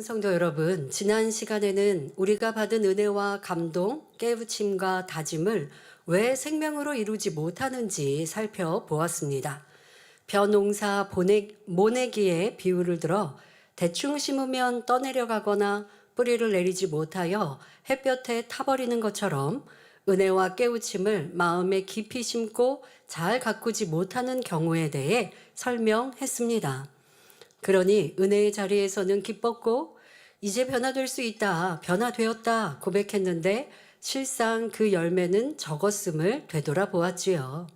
성도 여러분, 지난 시간에는 우리가 받은 은혜와 감동, 깨우침과 다짐을 왜 생명으로 이루지 못하는지 살펴보았습니다. 벼농사 모내기의 비유를 들어 대충 심으면 떠내려가거나 뿌리를 내리지 못하여 햇볕에 타버리는 것처럼 은혜와 깨우침을 마음에 깊이 심고 잘 가꾸지 못하는 경우에 대해 설명했습니다. 그러니 은혜의 자리에서는 기뻤고 이제 변화될 수 있다, 변화되었다 고백했는데 실상 그 열매는 적었음을 되돌아보았지요.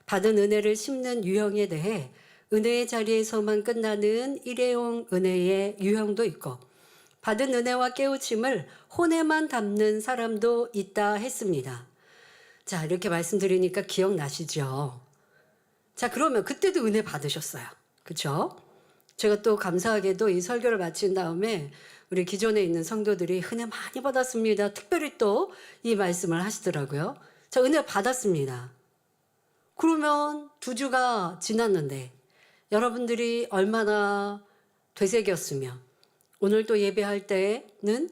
받은 은혜를 심는 유형에 대해 은혜의 자리에서만 끝나는 일회용 은혜의 유형도 있고 받은 은혜와 깨우침을 혼에만 담는 사람도 있다 했습니다. 자, 이렇게 말씀드리니까 기억나시죠? 자, 그러면 그때도 은혜 받으셨어요. 그렇죠? 제가 또 감사하게도 이 설교를 마친 다음에 우리 기존에 있는 성도들이 은혜 많이 받았습니다. 특별히 또 이 말씀을 하시더라고요. 저 은혜 받았습니다. 그러면 2주가 지났는데 여러분들이 얼마나 되새겼으면 오늘 또 예배할 때는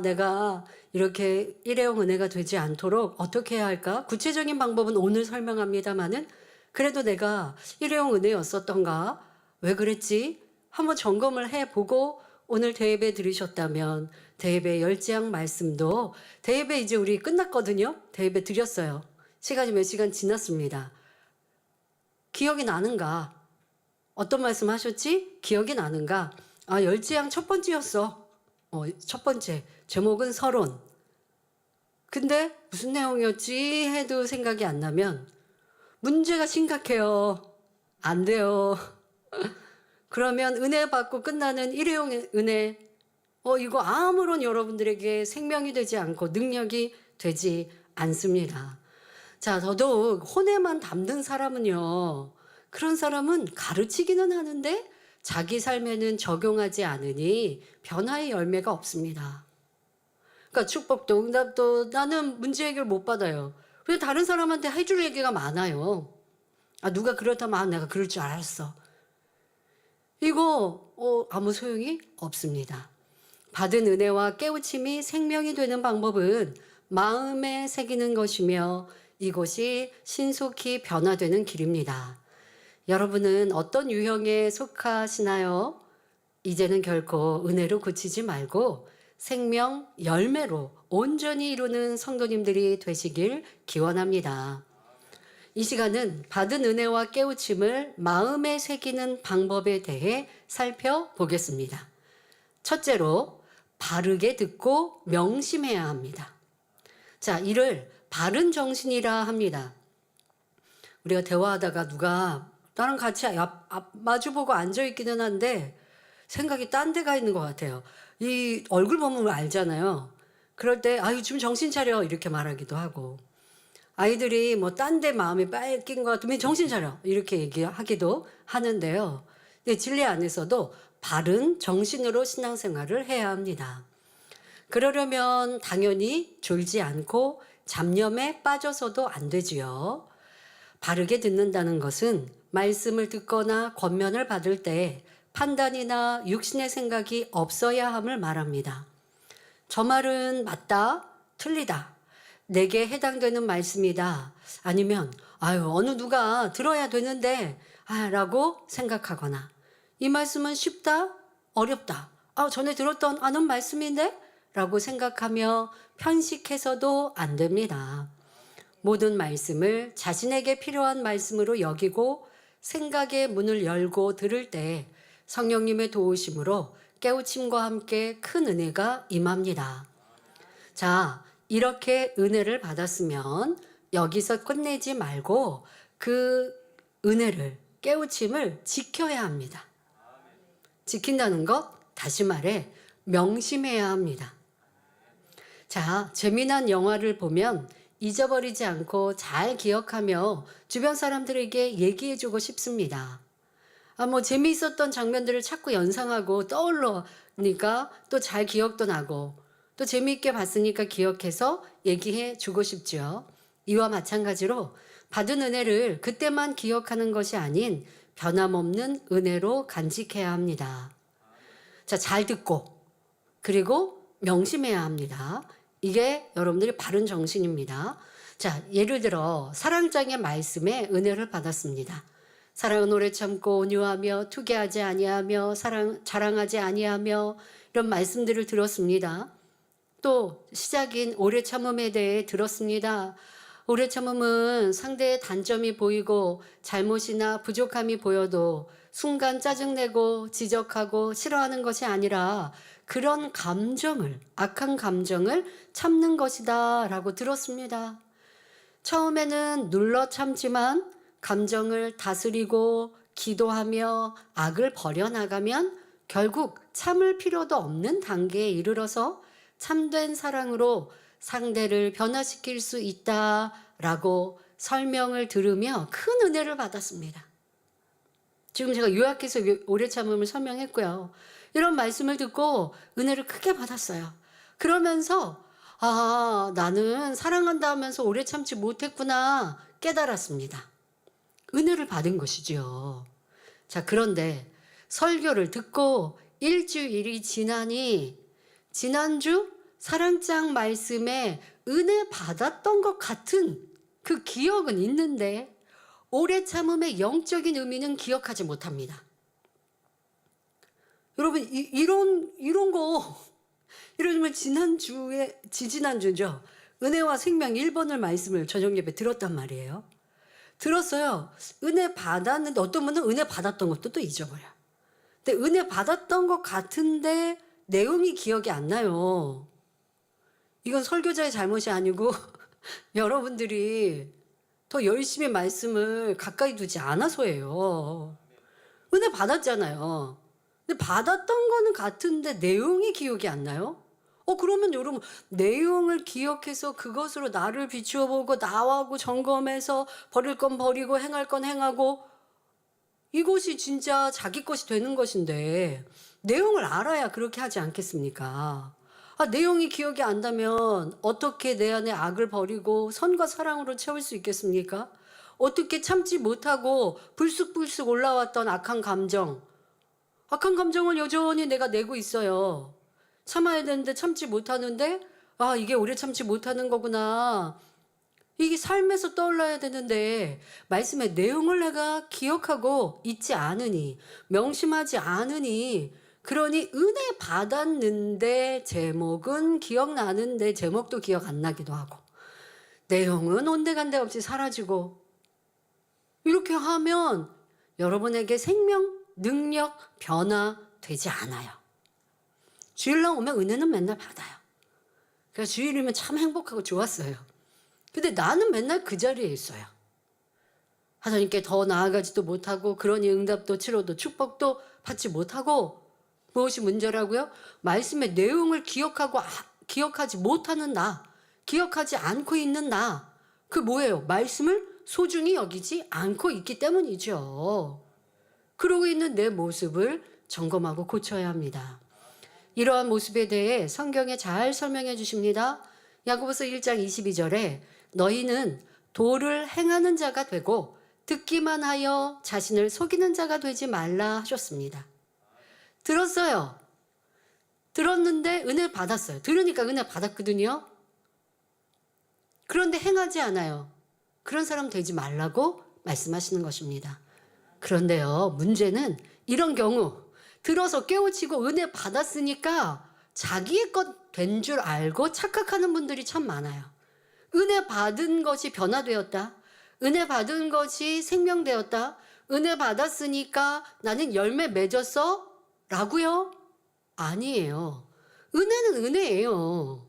내가 이렇게 일회용 은혜가 되지 않도록 어떻게 해야 할까? 구체적인 방법은 오늘 설명합니다마는 그래도 내가 일회용 은혜였었던가? 왜 그랬지? 한번 점검을 해보고 오늘 대예배 들으셨다면 대예배 열지양 말씀도 대예배 이제 우리 끝났거든요. 대예배 드렸어요. 시간이 몇 시간 지났습니다. 기억이 나는가? 어떤 말씀 하셨지? 기억이 나는가? 열지양 첫 번째였어. 첫 번째. 제목은 서론. 근데 무슨 내용이었지 해도 생각이 안 나면 문제가 심각해요. 안 돼요. 그러면 은혜 받고 끝나는 일회용 은혜, 이거 아무런 여러분들에게 생명이 되지 않고 능력이 되지 않습니다. 자, 더더욱 혼에만 담는 사람은요, 그런 사람은 가르치기는 하는데 자기 삶에는 적용하지 않으니 변화의 열매가 없습니다. 그러니까 축복도 응답도 나는 문제 해결 못 받아요. 왜 다른 사람한테 해줄 얘기가 많아요. 누가 그렇다면 내가 그럴 줄 알았어. 이거 아무 소용이 없습니다. 받은 은혜와 깨우침이 생명이 되는 방법은 마음에 새기는 것이며 이것이 신속히 변화되는 길입니다. 여러분은 어떤 유형에 속하시나요? 이제는 결코 은혜로 그치지 말고 생명 열매로 온전히 이루는 성도님들이 되시길 기원합니다. 이 시간은 받은 은혜와 깨우침을 마음에 새기는 방법에 대해 살펴보겠습니다. 첫째로 바르게 듣고 명심해야 합니다. 자, 이를 바른 정신이라 합니다. 우리가 대화하다가 누가 나랑 같이 마주보고 앉아있기는 한데 생각이 딴 데가 있는 것 같아요. 이 얼굴 보면 알잖아요. 그럴 때 좀 정신 차려 이렇게 말하기도 하고 아이들이 딴 데 마음이 뺏긴 것 같으면 정신 차려 이렇게 얘기하기도 하는데요. 근데 진리 안에서도 바른 정신으로 신앙생활을 해야 합니다. 그러려면 당연히 졸지 않고 잡념에 빠져서도 안 되지요. 바르게 듣는다는 것은 말씀을 듣거나 권면을 받을 때 판단이나 육신의 생각이 없어야 함을 말합니다. 저 말은 맞다, 틀리다. 내게 해당되는 말씀이다. 아니면 어느 누가 들어야 되는데 라고 생각하거나 이 말씀은 쉽다, 어렵다. 전에 들었던 아는 말씀인데? 라고 생각하며 편식해서도 안 됩니다. 모든 말씀을 자신에게 필요한 말씀으로 여기고 생각의 문을 열고 들을 때 성령님의 도우심으로 깨우침과 함께 큰 은혜가 임합니다. 자, 이렇게 은혜를 받았으면 여기서 끝내지 말고 그 은혜를, 깨우침을 지켜야 합니다. 지킨다는 것, 다시 말해 명심해야 합니다. 자, 재미난 영화를 보면 잊어버리지 않고 잘 기억하며 주변 사람들에게 얘기해주고 싶습니다. 재미있었던 장면들을 자꾸 연상하고 떠올르니까 또 잘 기억도 나고 또 재미있게 봤으니까 기억해서 얘기해 주고 싶죠. 이와 마찬가지로 받은 은혜를 그때만 기억하는 것이 아닌 변함없는 은혜로 간직해야 합니다. 자, 잘 듣고 그리고 명심해야 합니다. 이게 여러분들이 바른 정신입니다. 자, 예를 들어 사랑장의 말씀에 은혜를 받았습니다. 사랑은 오래 참고 온유하며 투기하지 아니하며 자랑하지 아니하며 이런 말씀들을 들었습니다. 또 시작인 오래 참음에 대해 들었습니다. 오래 참음은 상대의 단점이 보이고 잘못이나 부족함이 보여도 순간 짜증내고 지적하고 싫어하는 것이 아니라 그런 감정을, 악한 감정을 참는 것이다 라고 들었습니다. 처음에는 눌러 참지만 감정을 다스리고 기도하며 악을 버려나가면 결국 참을 필요도 없는 단계에 이르러서 참된 사랑으로 상대를 변화시킬 수 있다라고 설명을 들으며 큰 은혜를 받았습니다. 지금 제가 요약해서 오래 참음을 설명했고요. 이런 말씀을 듣고 은혜를 크게 받았어요. 그러면서 나는 사랑한다 하면서 오래 참지 못했구나 깨달았습니다. 은혜를 받은 것이죠. 자, 그런데 설교를 듣고 일주일이 지나니 지난주 사랑장 말씀에 은혜 받았던 것 같은 그 기억은 있는데 오래 참음의 영적인 의미는 기억하지 못합니다. 여러분 이런 거 이러면 지지난주죠. 은혜와 생명 1번을 말씀을 저녁 예배 들었단 말이에요. 들었어요. 은혜 받았는데 어떤 분은 은혜 받았던 것도 또 잊어버려. 근데 은혜 받았던 것 같은데 내용이 기억이 안 나요. 이건 설교자의 잘못이 아니고 여러분들이 더 열심히 말씀을 가까이 두지 않아서예요. 은혜 받았잖아요. 근데 받았던 거는 같은데 내용이 기억이 안 나요? 그러면 여러분 내용을 기억해서 그것으로 나를 비추어 보고 나하고 점검해서 버릴 건 버리고 행할 건 행하고 이것이 진짜 자기 것이 되는 것인데 내용을 알아야 그렇게 하지 않겠습니까? 내용이 기억이 안 나면 어떻게 내 안에 악을 버리고 선과 사랑으로 채울 수 있겠습니까? 어떻게 참지 못하고 불쑥불쑥 올라왔던 악한 감정을 여전히 내가 내고 있어요. 참아야 되는데 참지 못하는데 이게 오래 참지 못하는 거구나. 이게 삶에서 떠올라야 되는데 말씀의 내용을 내가 기억하고 있지 않으니 명심하지 않으니 그러니 은혜 받았는데 제목은 기억나는데 제목도 기억 안 나기도 하고 내용은 온데간데 없이 사라지고 이렇게 하면 여러분에게 생명, 능력, 변화 되지 않아요. 주일날 오면 은혜는 맨날 받아요. 그래서 주일이면 참 행복하고 좋았어요. 근데 나는 맨날 그 자리에 있어요. 하나님께 더 나아가지도 못하고 그러니 응답도 치료도 축복도 받지 못하고 무엇이 문제라고요? 말씀의 내용을 기억하지 못하는 나, 기억하지 않고 있는 나. 그 뭐예요? 말씀을 소중히 여기지 않고 있기 때문이죠. 그러고 있는 내 모습을 점검하고 고쳐야 합니다. 이러한 모습에 대해 성경에 잘 설명해 주십니다. 야고보서 1장 22절에 너희는 도를 행하는 자가 되고 듣기만 하여 자신을 속이는 자가 되지 말라 하셨습니다. 들었어요. 들었는데 은혜 받았어요. 들으니까 은혜 받았거든요. 그런데 행하지 않아요. 그런 사람 되지 말라고 말씀하시는 것입니다. 그런데요, 문제는 이런 경우 들어서 깨우치고 은혜 받았으니까 자기의 것 된 줄 알고 착각하는 분들이 참 많아요. 은혜 받은 것이 변화되었다. 은혜 받은 것이 생명되었다. 은혜 받았으니까 나는 열매 맺었어? 라고요? 아니에요. 은혜는 은혜예요.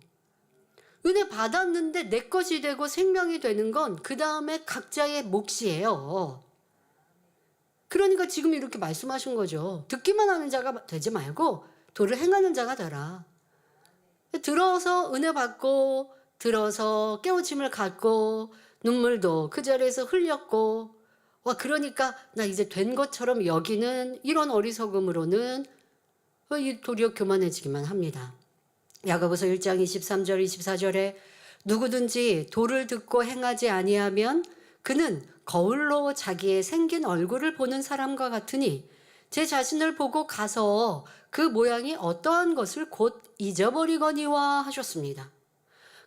은혜 받았는데 내 것이 되고 생명이 되는 건 그 다음에 각자의 몫이에요. 그러니까 지금 이렇게 말씀하신 거죠. 듣기만 하는 자가 되지 말고 도를 행하는 자가 되라. 들어서 은혜 받고 들어서 깨우침을 갖고 눈물도 그 자리에서 흘렸고 그러니까 나 이제 된 것처럼 여기는 이런 어리석음으로는 도리어 교만해지기만 합니다. 야고보서 1장 23절 24절에 누구든지 도를 듣고 행하지 아니하면 그는 거울로 자기의 생긴 얼굴을 보는 사람과 같으니 제 자신을 보고 가서 그 모양이 어떠한 것을 곧 잊어버리거니와 하셨습니다.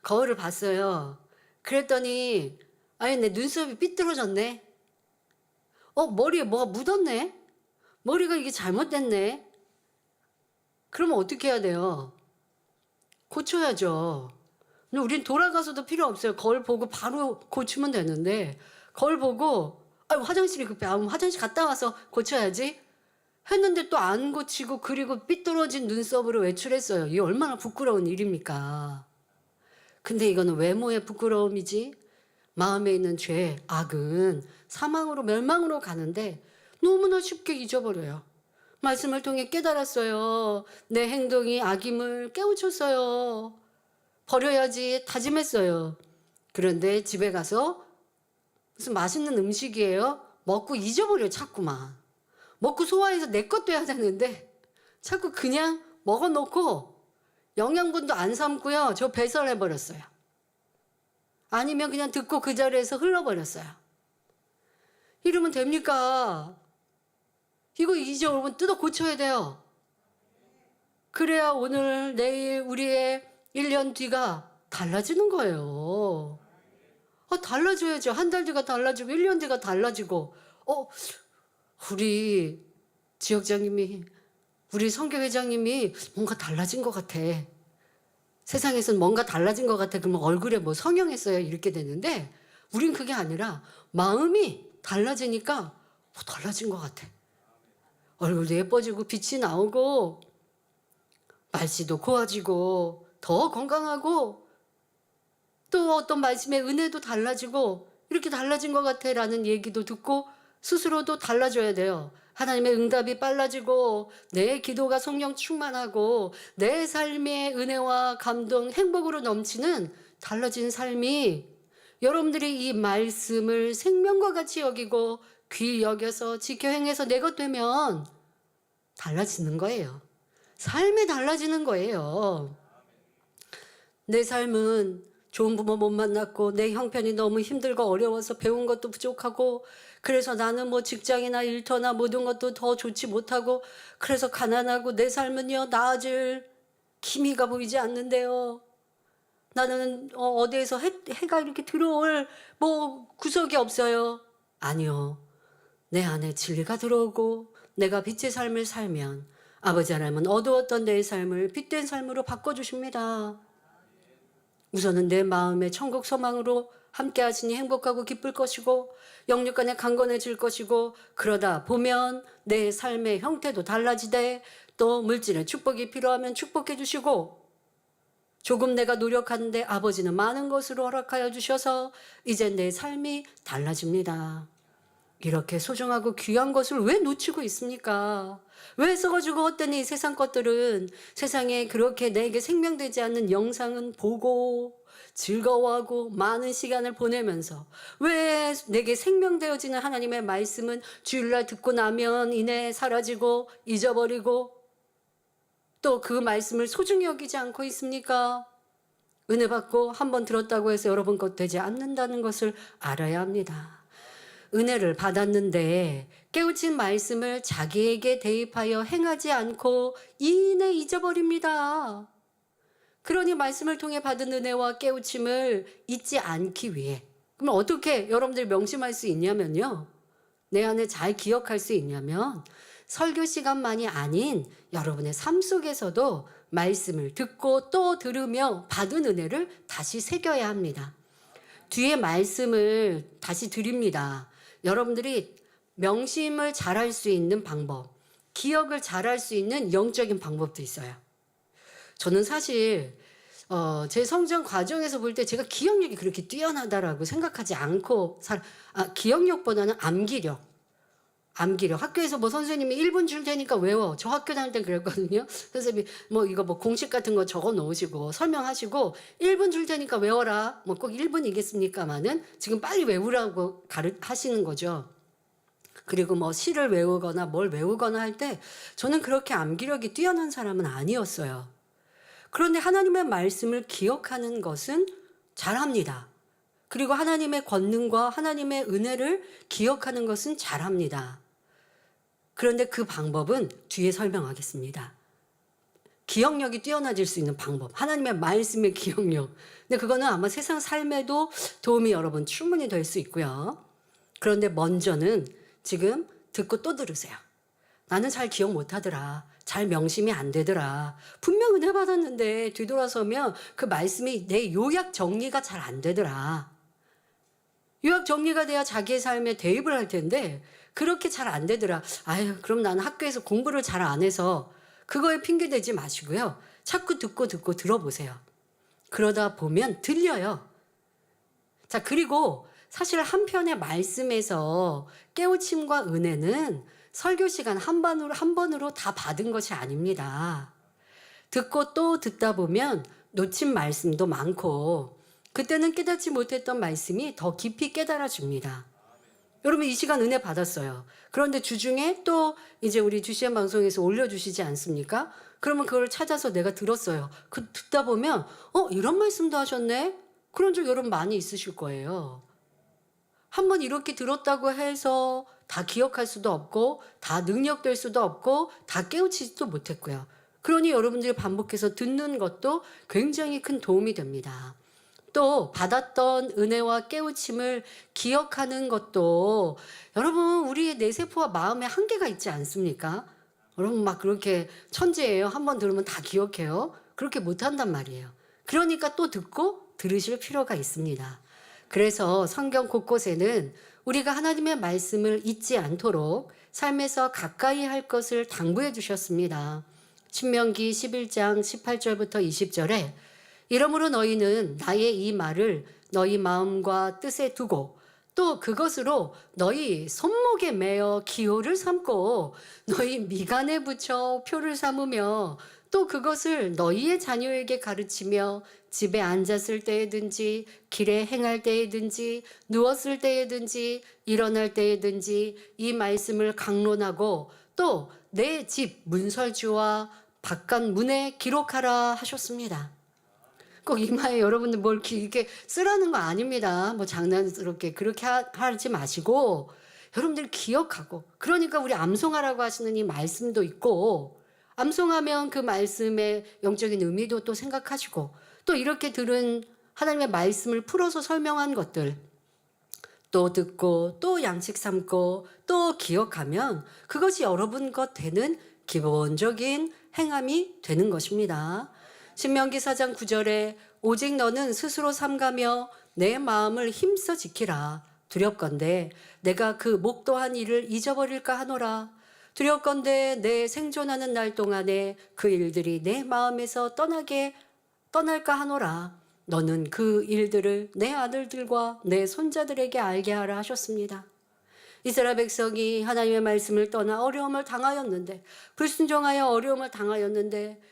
거울을 봤어요. 그랬더니 아니 내 눈썹이 삐뚤어졌네. 머리에 뭐가 묻었네. 머리가 이게 잘못됐네. 그러면 어떻게 해야 돼요? 고쳐야죠. 근데 우린 돌아가서도 필요 없어요. 거울 보고 바로 고치면 되는데 거울 보고 화장실이 급해. 화장실 갔다 와서 고쳐야지. 했는데 또 안 고치고 그리고 삐뚤어진 눈썹으로 외출했어요. 이게 얼마나 부끄러운 일입니까? 근데 이거는 외모의 부끄러움이지 마음에 있는 죄, 악은 사망으로 멸망으로 가는데 너무나 쉽게 잊어버려요. 말씀을 통해 깨달았어요. 내 행동이 악임을 깨우쳤어요. 버려야지 다짐했어요. 그런데 집에 가서 무슨 맛있는 음식이에요? 먹고 잊어버려 자꾸만. 먹고 소화해서 내 것도 해야 되는데 자꾸 그냥 먹어놓고 영양분도 안 삼고요. 저 배설해버렸어요. 아니면 그냥 듣고 그 자리에서 흘러버렸어요. 이러면 됩니까? 이거 이제 여러분 뜯어 고쳐야 돼요. 그래야 오늘 내일 우리의 1년 뒤가 달라지는 거예요. 달라져야죠. 한 달 뒤가 달라지고 1년 뒤가 달라지고 우리 지역장님이 우리 선교회장님이 뭔가 달라진 것 같아. 세상에서는 뭔가 달라진 것 같아. 그러면 얼굴에 뭐 성형했어요 이렇게 되는데 우린 그게 아니라 마음이 달라지니까 달라진 것 같아. 얼굴도 예뻐지고 빛이 나오고 말씨도 고와지고 더 건강하고 또 어떤 말씀의 은혜도 달라지고 이렇게 달라진 것 같아 라는 얘기도 듣고 스스로도 달라져야 돼요. 하나님의 응답이 빨라지고 내 기도가 성령 충만하고 내 삶의 은혜와 감동, 행복으로 넘치는 달라진 삶이 여러분들이 이 말씀을 생명과 같이 여기고 귀 여겨서 지켜 행해서 내 것 되면 달라지는 거예요. 삶이 달라지는 거예요. 내 삶은 좋은 부모 못 만났고 내 형편이 너무 힘들고 어려워서 배운 것도 부족하고 그래서 나는 뭐 직장이나 일터나 모든 것도 더 좋지 못하고 그래서 가난하고 내 삶은요 나아질 기미가 보이지 않는데요. 나는 어디에서 해가 이렇게 들어올 뭐 구석이 없어요. 아니요. 내 안에 진리가 들어오고 내가 빛의 삶을 살면 아버지 하나님은 어두웠던 내 삶을 빛된 삶으로 바꿔주십니다. 우선은 내 마음의 천국 소망으로 함께 하시니 행복하고 기쁠 것이고 영육간에 강건해질 것이고 그러다 보면 내 삶의 형태도 달라지되 또 물질의 축복이 필요하면 축복해 주시고 조금 내가 노력하는데 아버지는 많은 것으로 허락하여 주셔서 이제 내 삶이 달라집니다. 이렇게 소중하고 귀한 것을 왜 놓치고 있습니까? 왜 써가지고 헛된 이 세상 것들은 세상에 그렇게 내게 생명되지 않는 영상은 보고 즐거워하고 많은 시간을 보내면서 왜 내게 생명되어지는 하나님의 말씀은 주일날 듣고 나면 이내 사라지고 잊어버리고 또 그 말씀을 소중히 여기지 않고 있습니까? 은혜 받고 한번 들었다고 해서 여러분 것 되지 않는다는 것을 알아야 합니다. 은혜를 받았는데 깨우친 말씀을 자기에게 대입하여 행하지 않고 이내 잊어버립니다. 그러니 말씀을 통해 받은 은혜와 깨우침을 잊지 않기 위해 그럼 어떻게 여러분들이 명심할 수 있냐면요. 내 안에 잘 기억할 수 있냐면 설교 시간만이 아닌 여러분의 삶 속에서도 말씀을 듣고 또 들으며 받은 은혜를 다시 새겨야 합니다. 뒤에 말씀을 다시 드립니다. 여러분들이 명심을 잘할 수 있는 방법, 기억을 잘할 수 있는 영적인 방법도 있어요. 저는 사실 제 성장 과정에서 볼 때 제가 기억력이 그렇게 뛰어나다라고 생각하지 않고 기억력보다는 암기력. 학교에서 뭐 선생님이 1분 줄 테니까 외워. 저 학교 다닐 때 그랬거든요. 선생님이 이거 공식 같은 거 적어 놓으시고 설명하시고 1분 줄 테니까 외워라. 꼭 1분이겠습니까마는 지금 빨리 외우라고 하시는 거죠. 그리고 시를 외우거나 뭘 외우거나 할 때 저는 그렇게 암기력이 뛰어난 사람은 아니었어요. 그런데 하나님의 말씀을 기억하는 것은 잘합니다. 그리고 하나님의 권능과 하나님의 은혜를 기억하는 것은 잘합니다. 그런데 그 방법은 뒤에 설명하겠습니다. 기억력이 뛰어나질 수 있는 방법. 하나님의 말씀의 기억력. 근데 그거는 아마 세상 삶에도 도움이 여러분 충분히 될 수 있고요. 그런데 먼저는 지금 듣고 또 들으세요. 나는 잘 기억 못하더라. 잘 명심이 안 되더라. 분명 은혜 받았는데 뒤돌아서면 그 말씀이 내 요약 정리가 잘 안 되더라. 요약 정리가 돼야 자기의 삶에 대입을 할 텐데 그렇게 잘 안 되더라. 아유, 그럼 나는 학교에서 공부를 잘 안 해서 그거에 핑계 대지 마시고요. 자꾸 듣고 들어보세요. 그러다 보면 들려요. 자, 그리고 사실 한편의 말씀에서 깨우침과 은혜는 설교 시간 한 번으로 다 받은 것이 아닙니다. 듣고 또 듣다 보면 놓친 말씀도 많고 그때는 깨닫지 못했던 말씀이 더 깊이 깨달아집니다. 여러분 이 시간 은혜 받았어요. 그런데 주중에 또 이제 우리 GCN 방송에서 올려주시지 않습니까? 그러면 그걸 찾아서 내가 들었어요. 그 듣다 보면 이런 말씀도 하셨네? 그런 적 여러분 많이 있으실 거예요. 한번 이렇게 들었다고 해서 다 기억할 수도 없고 다 능력될 수도 없고 다 깨우치지도 못했고요. 그러니 여러분들이 반복해서 듣는 것도 굉장히 큰 도움이 됩니다. 또 받았던 은혜와 깨우침을 기억하는 것도 여러분 우리의 뇌세포와 마음에 한계가 있지 않습니까? 여러분 막 그렇게 천재예요. 한번 들으면 다 기억해요. 그렇게 못한단 말이에요. 그러니까 또 듣고 들으실 필요가 있습니다. 그래서 성경 곳곳에는 우리가 하나님의 말씀을 잊지 않도록 삶에서 가까이 할 것을 당부해 주셨습니다. 신명기 11장 18절부터 20절에 이러므로 너희는 나의 이 말을 너희 마음과 뜻에 두고 또 그것으로 너희 손목에 매어 기호를 삼고 너희 미간에 붙여 표를 삼으며 또 그것을 너희의 자녀에게 가르치며 집에 앉았을 때에든지 길에 행할 때에든지 누웠을 때에든지 일어날 때에든지 이 말씀을 강론하고 또 내 집 문설주와 바깥 문에 기록하라 하셨습니다. 꼭 이마에 여러분들 뭘 이렇게 쓰라는 거 아닙니다. 뭐 장난스럽게 그렇게 하지 마시고 여러분들 기억하고 그러니까 우리 암송하라고 하시는 이 말씀도 있고 암송하면 그 말씀의 영적인 의미도 또 생각하시고 또 이렇게 들은 하나님의 말씀을 풀어서 설명한 것들 또 듣고 또 양식 삼고 또 기억하면 그것이 여러분 것 되는 기본적인 행함이 되는 것입니다. 신명기 4장 9절에 오직 너는 스스로 삼가며 내 마음을 힘써 지키라. 두렵건대 내가 그 목도한 일을 잊어버릴까 하노라. 두렵건대 내 생존하는 날 동안에 그 일들이 내 마음에서 떠날까 하노라. 너는 그 일들을 내 아들들과 내 손자들에게 알게 하라 하셨습니다. 이스라엘 백성이 하나님의 말씀을 떠나 어려움을 당하였는데 불순종하여 어려움을 당하였는데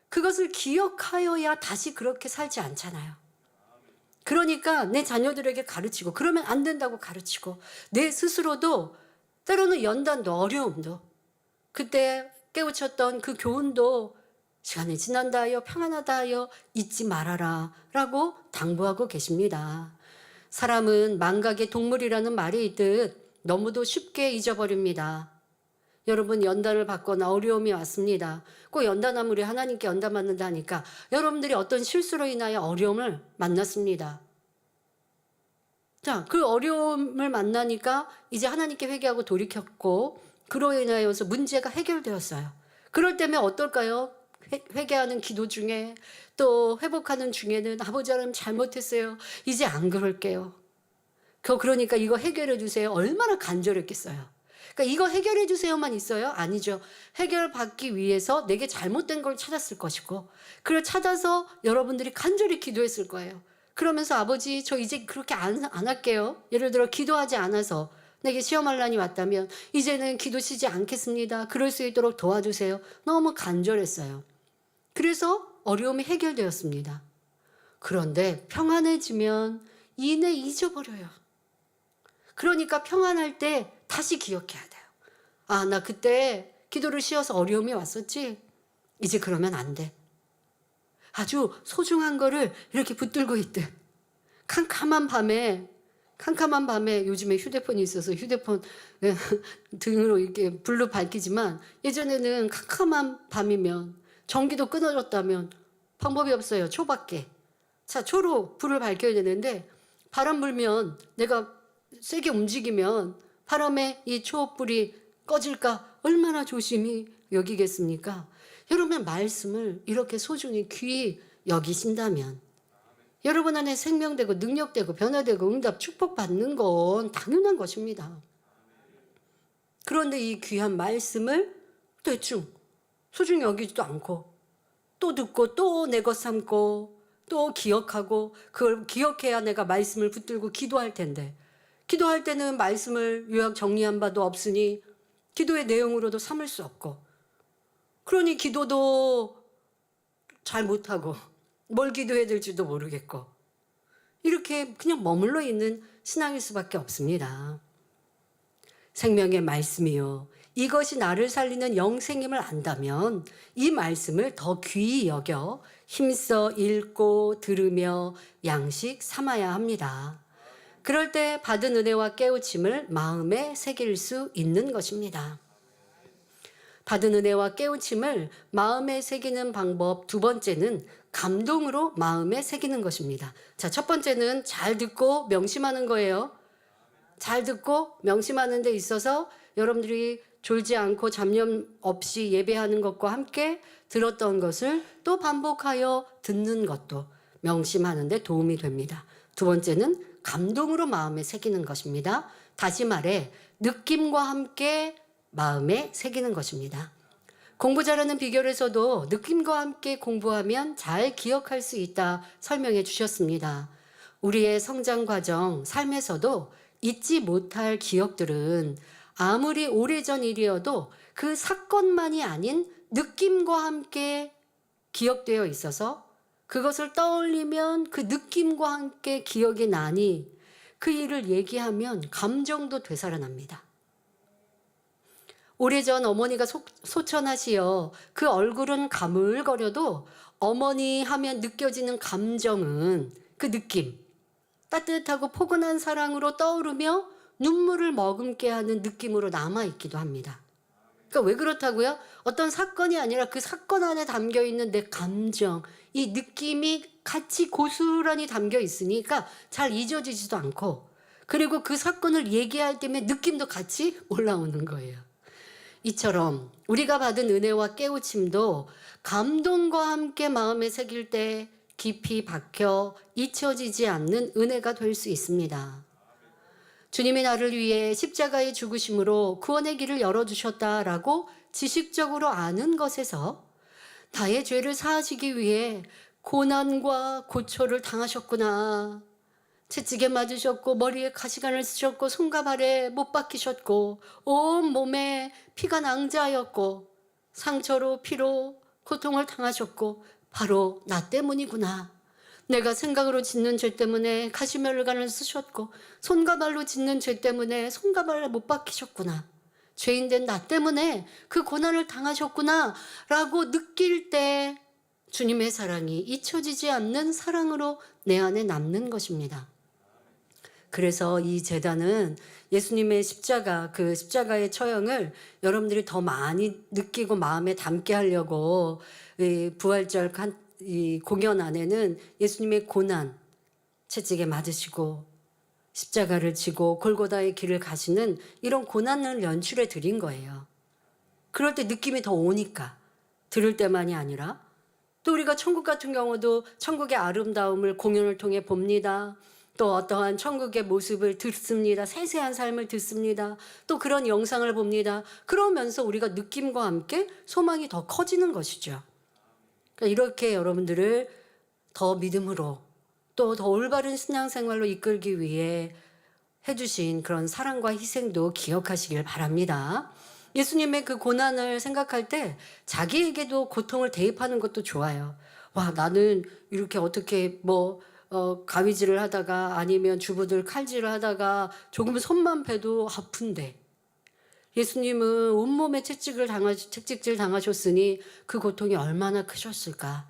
그것을 기억하여야 다시 그렇게 살지 않잖아요. 그러니까 내 자녀들에게 가르치고 그러면 안 된다고 가르치고 내 스스로도 때로는 연단도 어려움도 그때 깨우쳤던 그 교훈도 시간이 지난다 하여 평안하다 하여 잊지 말아라 라고 당부하고 계십니다. 사람은 망각의 동물이라는 말이 있듯 너무도 쉽게 잊어버립니다. 여러분 연단을 받거나 어려움이 왔습니다. 꼭 연단하면 우리 하나님께 연단 받는다니까 여러분들이 어떤 실수로 인하여 어려움을 만났습니다. 자, 그 어려움을 만나니까 이제 하나님께 회개하고 돌이켰고 그로 인하여서 문제가 해결되었어요. 그럴 때면 어떨까요? 회개하는 기도 중에 또 회복하는 중에는 아버지 하나님 잘못했어요. 이제 안 그럴게요. 그러니까 이거 해결해 주세요. 얼마나 간절했겠어요. 그러니까 이거 해결해 주세요만 있어요? 아니죠. 해결받기 위해서 내게 잘못된 걸 찾았을 것이고 그걸 찾아서 여러분들이 간절히 기도했을 거예요. 그러면서 아버지 저 이제 그렇게 안 할게요. 예를 들어 기도하지 않아서 내게 시험할 난이 왔다면 이제는 기도 쉬지 않겠습니다. 그럴 수 있도록 도와주세요. 너무 간절했어요. 그래서 어려움이 해결되었습니다. 그런데 평안해지면 이내 잊어버려요. 그러니까 평안할 때 다시 기억해야 돼요. 아, 나 그때 기도를 쉬어서 어려움이 왔었지? 이제 그러면 안 돼. 아주 소중한 거를 이렇게 붙들고 있듯 캄캄한 밤에 요즘에 휴대폰이 있어서 휴대폰 등으로 이렇게 불로 밝히지만 예전에는 캄캄한 밤이면 전기도 끊어졌다면 방법이 없어요. 초밖에. 자, 초로 불을 밝혀야 되는데 바람 불면 내가 세게 움직이면 바람에 이 초불이 꺼질까 얼마나 조심히 여기겠습니까? 여러분 말씀을 이렇게 소중히 귀히 여기신다면 여러분 안에 생명되고 능력되고 변화되고 응답 축복받는 건 당연한 것입니다. 그런데 이 귀한 말씀을 대충 소중히 여기지도 않고 또 듣고 또 내 것 삼고 또 기억하고 그걸 기억해야 내가 말씀을 붙들고 기도할 텐데 기도할 때는 말씀을 요약 정리한 바도 없으니 기도의 내용으로도 삼을 수 없고 그러니 기도도 잘 못하고 뭘 기도해야 될지도 모르겠고 이렇게 그냥 머물러 있는 신앙일 수밖에 없습니다. 생명의 말씀이요. 이것이 나를 살리는 영생임을 안다면 이 말씀을 더 귀히 여겨 힘써 읽고 들으며 양식 삼아야 합니다. 그럴 때 받은 은혜와 깨우침을 마음에 새길 수 있는 것입니다. 받은 은혜와 깨우침을 마음에 새기는 방법 두 번째는 감동으로 마음에 새기는 것입니다. 자, 첫 번째는 잘 듣고 명심하는 거예요. 잘 듣고 명심하는 데 있어서 여러분들이 졸지 않고 잡념 없이 예배하는 것과 함께 들었던 것을 또 반복하여 듣는 것도 명심하는 데 도움이 됩니다. 두 번째는 감동으로 마음에 새기는 것입니다. 다시 말해 느낌과 함께 마음에 새기는 것입니다. 공부 잘하는 비결에서도 느낌과 함께 공부하면 잘 기억할 수 있다 설명해 주셨습니다. 우리의 성장 과정, 삶에서도 잊지 못할 기억들은 아무리 오래전 일이어도 그 사건만이 아닌 느낌과 함께 기억되어 있어서 그것을 떠올리면 그 느낌과 함께 기억이 나니 그 일을 얘기하면 감정도 되살아납니다. 오래전 어머니가 소천하시어 그 얼굴은 가물거려도 어머니 하면 느껴지는 감정은 그 느낌, 따뜻하고 포근한 사랑으로 떠오르며 눈물을 머금게 하는 느낌으로 남아있기도 합니다. 그러니까 왜 그렇다고요? 어떤 사건이 아니라 그 사건 안에 담겨있는 내 감정, 이 느낌이 같이 고스란히 담겨 있으니까 잘 잊어지지도 않고 그리고 그 사건을 얘기할 때면 느낌도 같이 올라오는 거예요. 이처럼 우리가 받은 은혜와 깨우침도 감동과 함께 마음에 새길 때 깊이 박혀 잊혀지지 않는 은혜가 될 수 있습니다. 주님이 나를 위해 십자가의 죽으심으로 구원의 길을 열어주셨다라고 지식적으로 아는 것에서 나의 죄를 사하시기 위해 고난과 고초를 당하셨구나. 채찍에 맞으셨고 머리에 가시관을 쓰셨고 손과 발에 못 박히셨고 온 몸에 피가 낭자하였고 상처로 피로 고통을 당하셨고 바로 나 때문이구나. 내가 생각으로 짓는 죄 때문에 가시면을관을 쓰셨고 손과 발로 짓는 죄 때문에 손과 발에 못 박히셨구나. 죄인된 나 때문에 그 고난을 당하셨구나 라고 느낄 때 주님의 사랑이 잊혀지지 않는 사랑으로 내 안에 남는 것입니다. 그래서 이 제단은 예수님의 십자가, 그 십자가의 처형을 여러분들이 더 많이 느끼고 마음에 담게 하려고 이 부활절 이 공연 안에는 예수님의 고난, 채찍에 맞으시고 십자가를 지고 골고다의 길을 가시는 이런 고난을 연출해 드린 거예요. 그럴 때 느낌이 더 오니까 들을 때만이 아니라 또 우리가 천국 같은 경우도 천국의 아름다움을 공연을 통해 봅니다. 또 어떠한 천국의 모습을 듣습니다. 세세한 삶을 듣습니다. 또 그런 영상을 봅니다. 그러면서 우리가 느낌과 함께 소망이 더 커지는 것이죠. 그러니까 이렇게 여러분들을 더 믿음으로 또 더 올바른 신앙생활로 이끌기 위해 해주신 그런 사랑과 희생도 기억하시길 바랍니다. 예수님의 그 고난을 생각할 때 자기에게도 고통을 대입하는 것도 좋아요. 와, 나는 이렇게 어떻게 가위질을 하다가 아니면 주부들 칼질을 하다가 조금 손만 베도 아픈데 예수님은 온몸에 채찍질 당하셨으니 그 고통이 얼마나 크셨을까.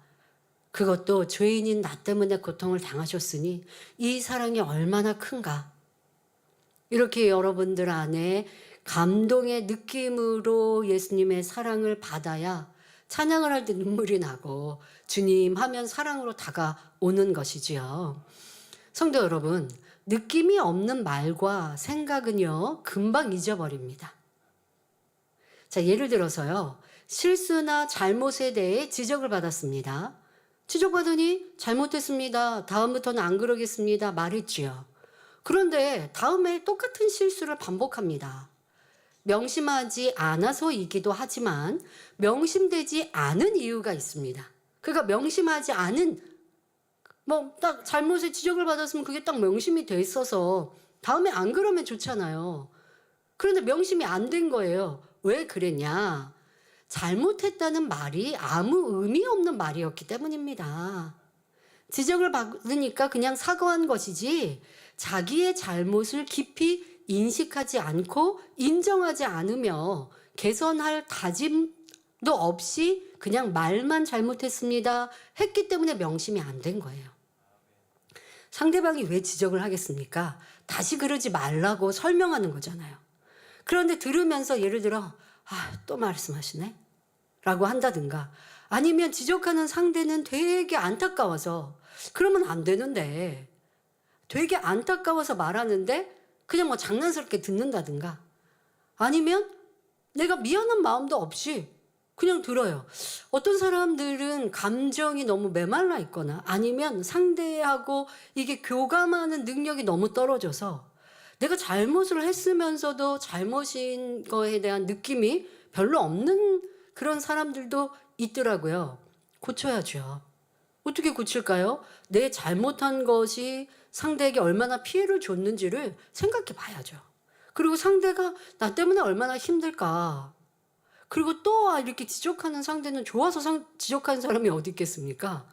그것도 죄인인 나 때문에 고통을 당하셨으니 이 사랑이 얼마나 큰가. 이렇게 여러분들 안에 감동의 느낌으로 예수님의 사랑을 받아야 찬양을 할 때 눈물이 나고 주님 하면 사랑으로 다가오는 것이지요. 성도 여러분, 느낌이 없는 말과 생각은요, 금방 잊어버립니다. 자, 예를 들어서요, 실수나 잘못에 대해 지적을 받았습니다. 지적받으니 잘못했습니다. 다음부터는 안 그러겠습니다. 말했지요. 그런데 다음에 똑같은 실수를 반복합니다. 명심하지 않아서이기도 하지만 명심되지 않은 이유가 있습니다. 그러니까 명심하지 않은 딱 잘못에 지적을 받았으면 그게 딱 명심이 돼 있어서 다음에 안 그러면 좋잖아요. 그런데 명심이 안 된 거예요. 왜 그랬냐? 잘못했다는 말이 아무 의미 없는 말이었기 때문입니다. 지적을 받으니까 그냥 사과한 것이지 자기의 잘못을 깊이 인식하지 않고 인정하지 않으며 개선할 다짐도 없이 그냥 말만 잘못했습니다 했기 때문에 명심이 안 된 거예요. 상대방이 왜 지적을 하겠습니까? 다시 그러지 말라고 설명하는 거잖아요. 그런데 들으면서 예를 들어 또 말씀하시네? 라고 한다든가 아니면 지적하는 상대는 되게 안타까워서 그러면 안 되는데 되게 안타까워서 말하는데 그냥 장난스럽게 듣는다든가 아니면 내가 미안한 마음도 없이 그냥 들어요. 어떤 사람들은 감정이 너무 메말라 있거나 아니면 상대하고 이게 교감하는 능력이 너무 떨어져서 내가 잘못을 했으면서도 잘못인 거에 대한 느낌이 별로 없는 그런 사람들도 있더라고요. 고쳐야죠. 어떻게 고칠까요? 내 잘못한 것이 상대에게 얼마나 피해를 줬는지를 생각해 봐야죠. 그리고 상대가 나 때문에 얼마나 힘들까. 그리고 또 이렇게 지적하는 상대는 좋아서 지적하는 사람이 어디 있겠습니까?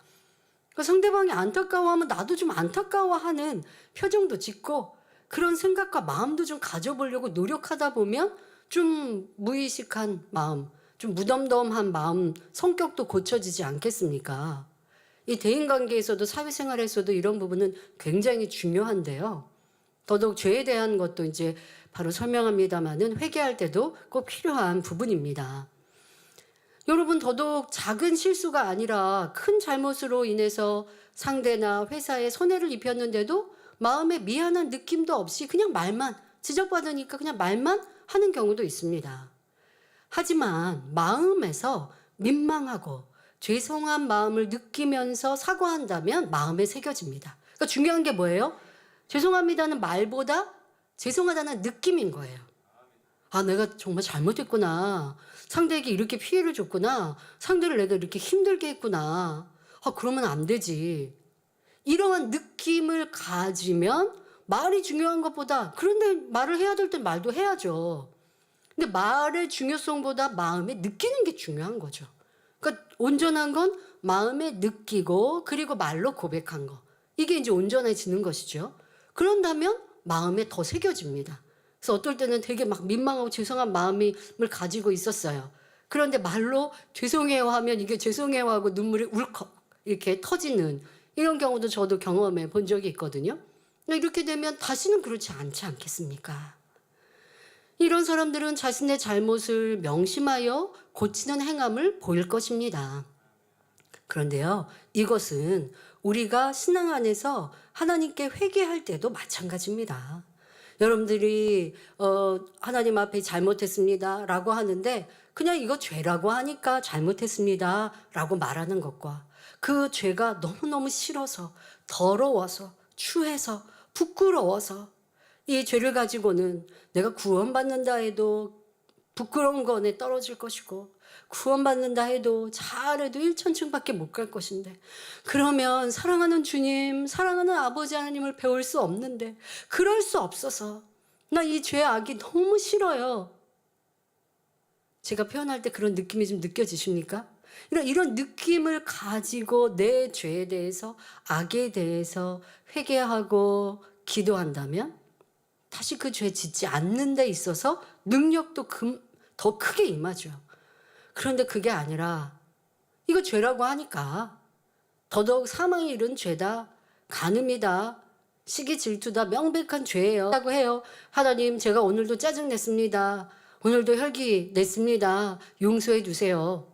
그러니까 상대방이 안타까워하면 나도 좀 안타까워하는 표정도 짓고 그런 생각과 마음도 좀 가져보려고 노력하다 보면 좀 무의식한 마음, 좀 무덤덤한 마음, 성격도 고쳐지지 않겠습니까? 이 대인관계에서도 사회생활에서도 이런 부분은 굉장히 중요한데요. 더더욱 죄에 대한 것도 이제 바로 설명합니다마는 회개할 때도 꼭 필요한 부분입니다. 여러분, 더더욱 작은 실수가 아니라 큰 잘못으로 인해서 상대나 회사에 손해를 입혔는데도 마음에 미안한 느낌도 없이 그냥 말만, 지적받으니까 그냥 말만 하는 경우도 있습니다. 하지만 마음에서 민망하고 죄송한 마음을 느끼면서 사과한다면 마음에 새겨집니다. 그러니까 중요한 게 뭐예요? 죄송합니다는 말보다 죄송하다는 느낌인 거예요. 내가 정말 잘못했구나. 상대에게 이렇게 피해를 줬구나. 상대를 내가 이렇게 힘들게 했구나. 그러면 안 되지. 이러한 느낌을 가지면 말이 중요한 것보다 그런데 말을 해야 될 땐 말도 해야죠. 근데 말의 중요성보다 마음에 느끼는 게 중요한 거죠. 그러니까 온전한 건 마음에 느끼고 그리고 말로 고백한 거. 이게 이제 온전해지는 것이죠. 그런다면 마음에 더 새겨집니다. 그래서 어떨 때는 되게 민망하고 죄송한 마음을 가지고 있었어요. 그런데 말로 죄송해요 하면 이게 죄송해요 하고 눈물이 울컥 이렇게 터지는 이런 경우도 저도 경험해 본 적이 있거든요. 이렇게 되면 다시는 그렇지 않지 않겠습니까? 이런 사람들은 자신의 잘못을 명심하여 고치는 행함을 보일 것입니다. 그런데요, 이것은 우리가 신앙 안에서 하나님께 회개할 때도 마찬가지입니다. 여러분들이 하나님 앞에 잘못했습니다 라고 하는데 그냥 이거 죄라고 하니까 잘못했습니다 라고 말하는 것과 그 죄가 너무너무 싫어서 더러워서 추해서 부끄러워서 이 죄를 가지고는 내가 구원받는다 해도 부끄러운 거에 떨어질 것이고 구원받는다 해도 잘해도 1천층밖에 못 갈 것인데 그러면 사랑하는 주님, 사랑하는 아버지 하나님을 배울 수 없는데 그럴 수 없어서 나 이 죄악이 너무 싫어요. 제가 표현할 때 그런 느낌이 좀 느껴지십니까? 이런 느낌을 가지고 내 죄에 대해서 악에 대해서 회개하고 기도한다면 다시 그 죄 짓지 않는 데 있어서 능력도 더 크게 임하죠. 그런데 그게 아니라 이거 죄라고 하니까 더더욱 사망에 이른 죄다, 간음이다, 시기 질투다, 명백한 죄예요 라고 해요. 하나님, 제가 오늘도 짜증 냈습니다. 오늘도 혈기 냈습니다. 용서해 주세요.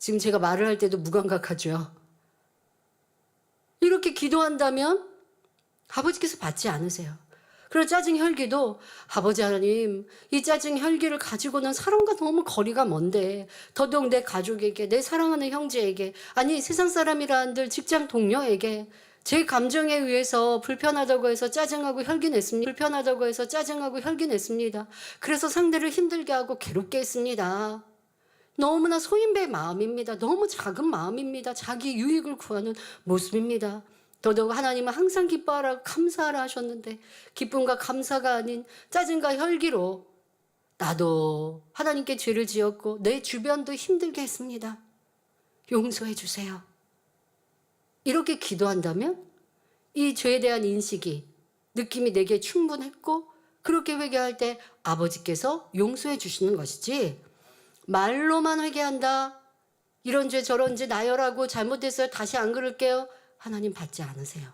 지금 제가 말을 할 때도 무감각하죠. 이렇게 기도한다면 아버지께서 받지 않으세요. 그리고 짜증 혈기도 아버지 하나님, 이 짜증 혈기를 가지고는 사람과 너무 거리가 먼데, 더더욱 내 가족에게, 내 사랑하는 형제에게, 아니 세상 사람이라 한들 직장 동료에게 제 감정에 의해서 불편하다고 해서 짜증하고 혈기냈습니다. 불편하다고 해서 짜증하고 혈기냈습니다. 그래서 상대를 힘들게 하고 괴롭게 했습니다. 너무나 소인배의 마음입니다. 너무 작은 마음입니다. 자기 유익을 구하는 모습입니다. 더더욱 하나님은 항상 기뻐하라 감사하라 하셨는데 기쁨과 감사가 아닌 짜증과 혈기로 나도 하나님께 죄를 지었고 내 주변도 힘들게 했습니다. 용서해 주세요. 이렇게 기도한다면 이 죄에 대한 인식이 느낌이 내게 충분했고 그렇게 회개할 때 아버지께서 용서해 주시는 것이지 말로만 회개한다. 이런 죄 저런 죄 나열하고 잘못했어요. 다시 안 그럴게요. 하나님 받지 않으세요.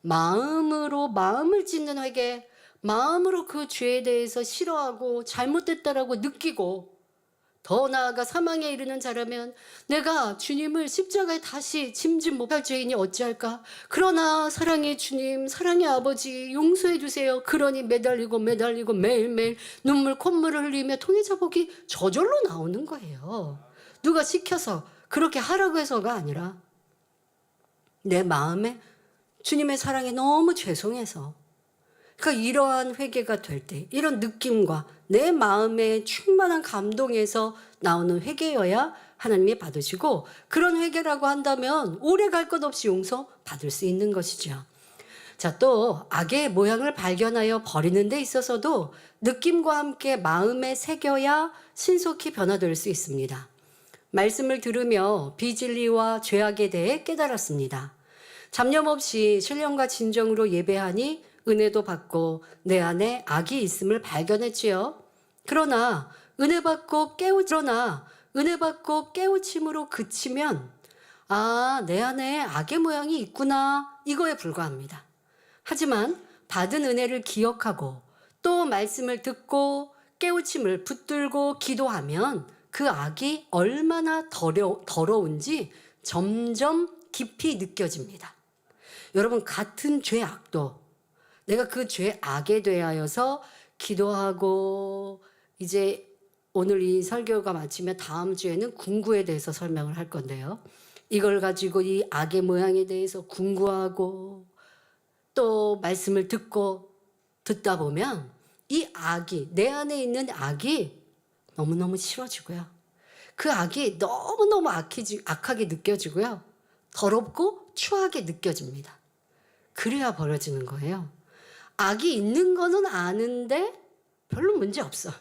마음으로 마음을 찢는 회개, 마음으로 그 죄에 대해서 싫어하고 잘못됐다라고 느끼고 더 나아가 사망에 이르는 자라면 내가 주님을 십자가에 다시 짐진 못할 죄이니 어찌할까? 그러나 사랑의 주님, 사랑의 아버지 용서해 주세요. 그러니 매달리고 매일매일 눈물 콧물을 흘리며 통해자복이 저절로 나오는 거예요. 누가 시켜서 그렇게 하라고 해서가 아니라 내 마음에 주님의 사랑에 너무 죄송해서 그러니까 이러한 회개가 될 때 이런 느낌과 내 마음의 충만한 감동에서 나오는 회개여야 하나님이 받으시고 그런 회개라고 한다면 오래 갈 것 없이 용서 받을 수 있는 것이죠. 자, 또 악의 모양을 발견하여 버리는 데 있어서도 느낌과 함께 마음에 새겨야 신속히 변화될 수 있습니다. 말씀을 들으며 비진리와 죄악에 대해 깨달았습니다. 잡념 없이 신령과 진정으로 예배하니 은혜도 받고 내 안에 악이 있음을 발견했지요. 그러나 은혜 받고 깨우침으로 그치면 내 안에 악의 모양이 있구나 이거에 불과합니다. 하지만 받은 은혜를 기억하고 또 말씀을 듣고 깨우침을 붙들고 기도하면 그 악이 얼마나 더러운지 점점 깊이 느껴집니다. 여러분 같은 죄악도 내가 그 죄악에 대하여서 기도하고 이제 오늘 이 설교가 마치면 다음 주에는 궁구에 대해서 설명을 할 건데요. 이걸 가지고 이 악의 모양에 대해서 궁구하고 또 말씀을 듣다 보면 이 악이 내 안에 있는 악이 너무너무 싫어지고요. 그 악이 너무너무 악하게 느껴지고요. 더럽고 추하게 느껴집니다. 그래야 버려지는 거예요. 악이 있는 거는 아는데 별로 문제 없어.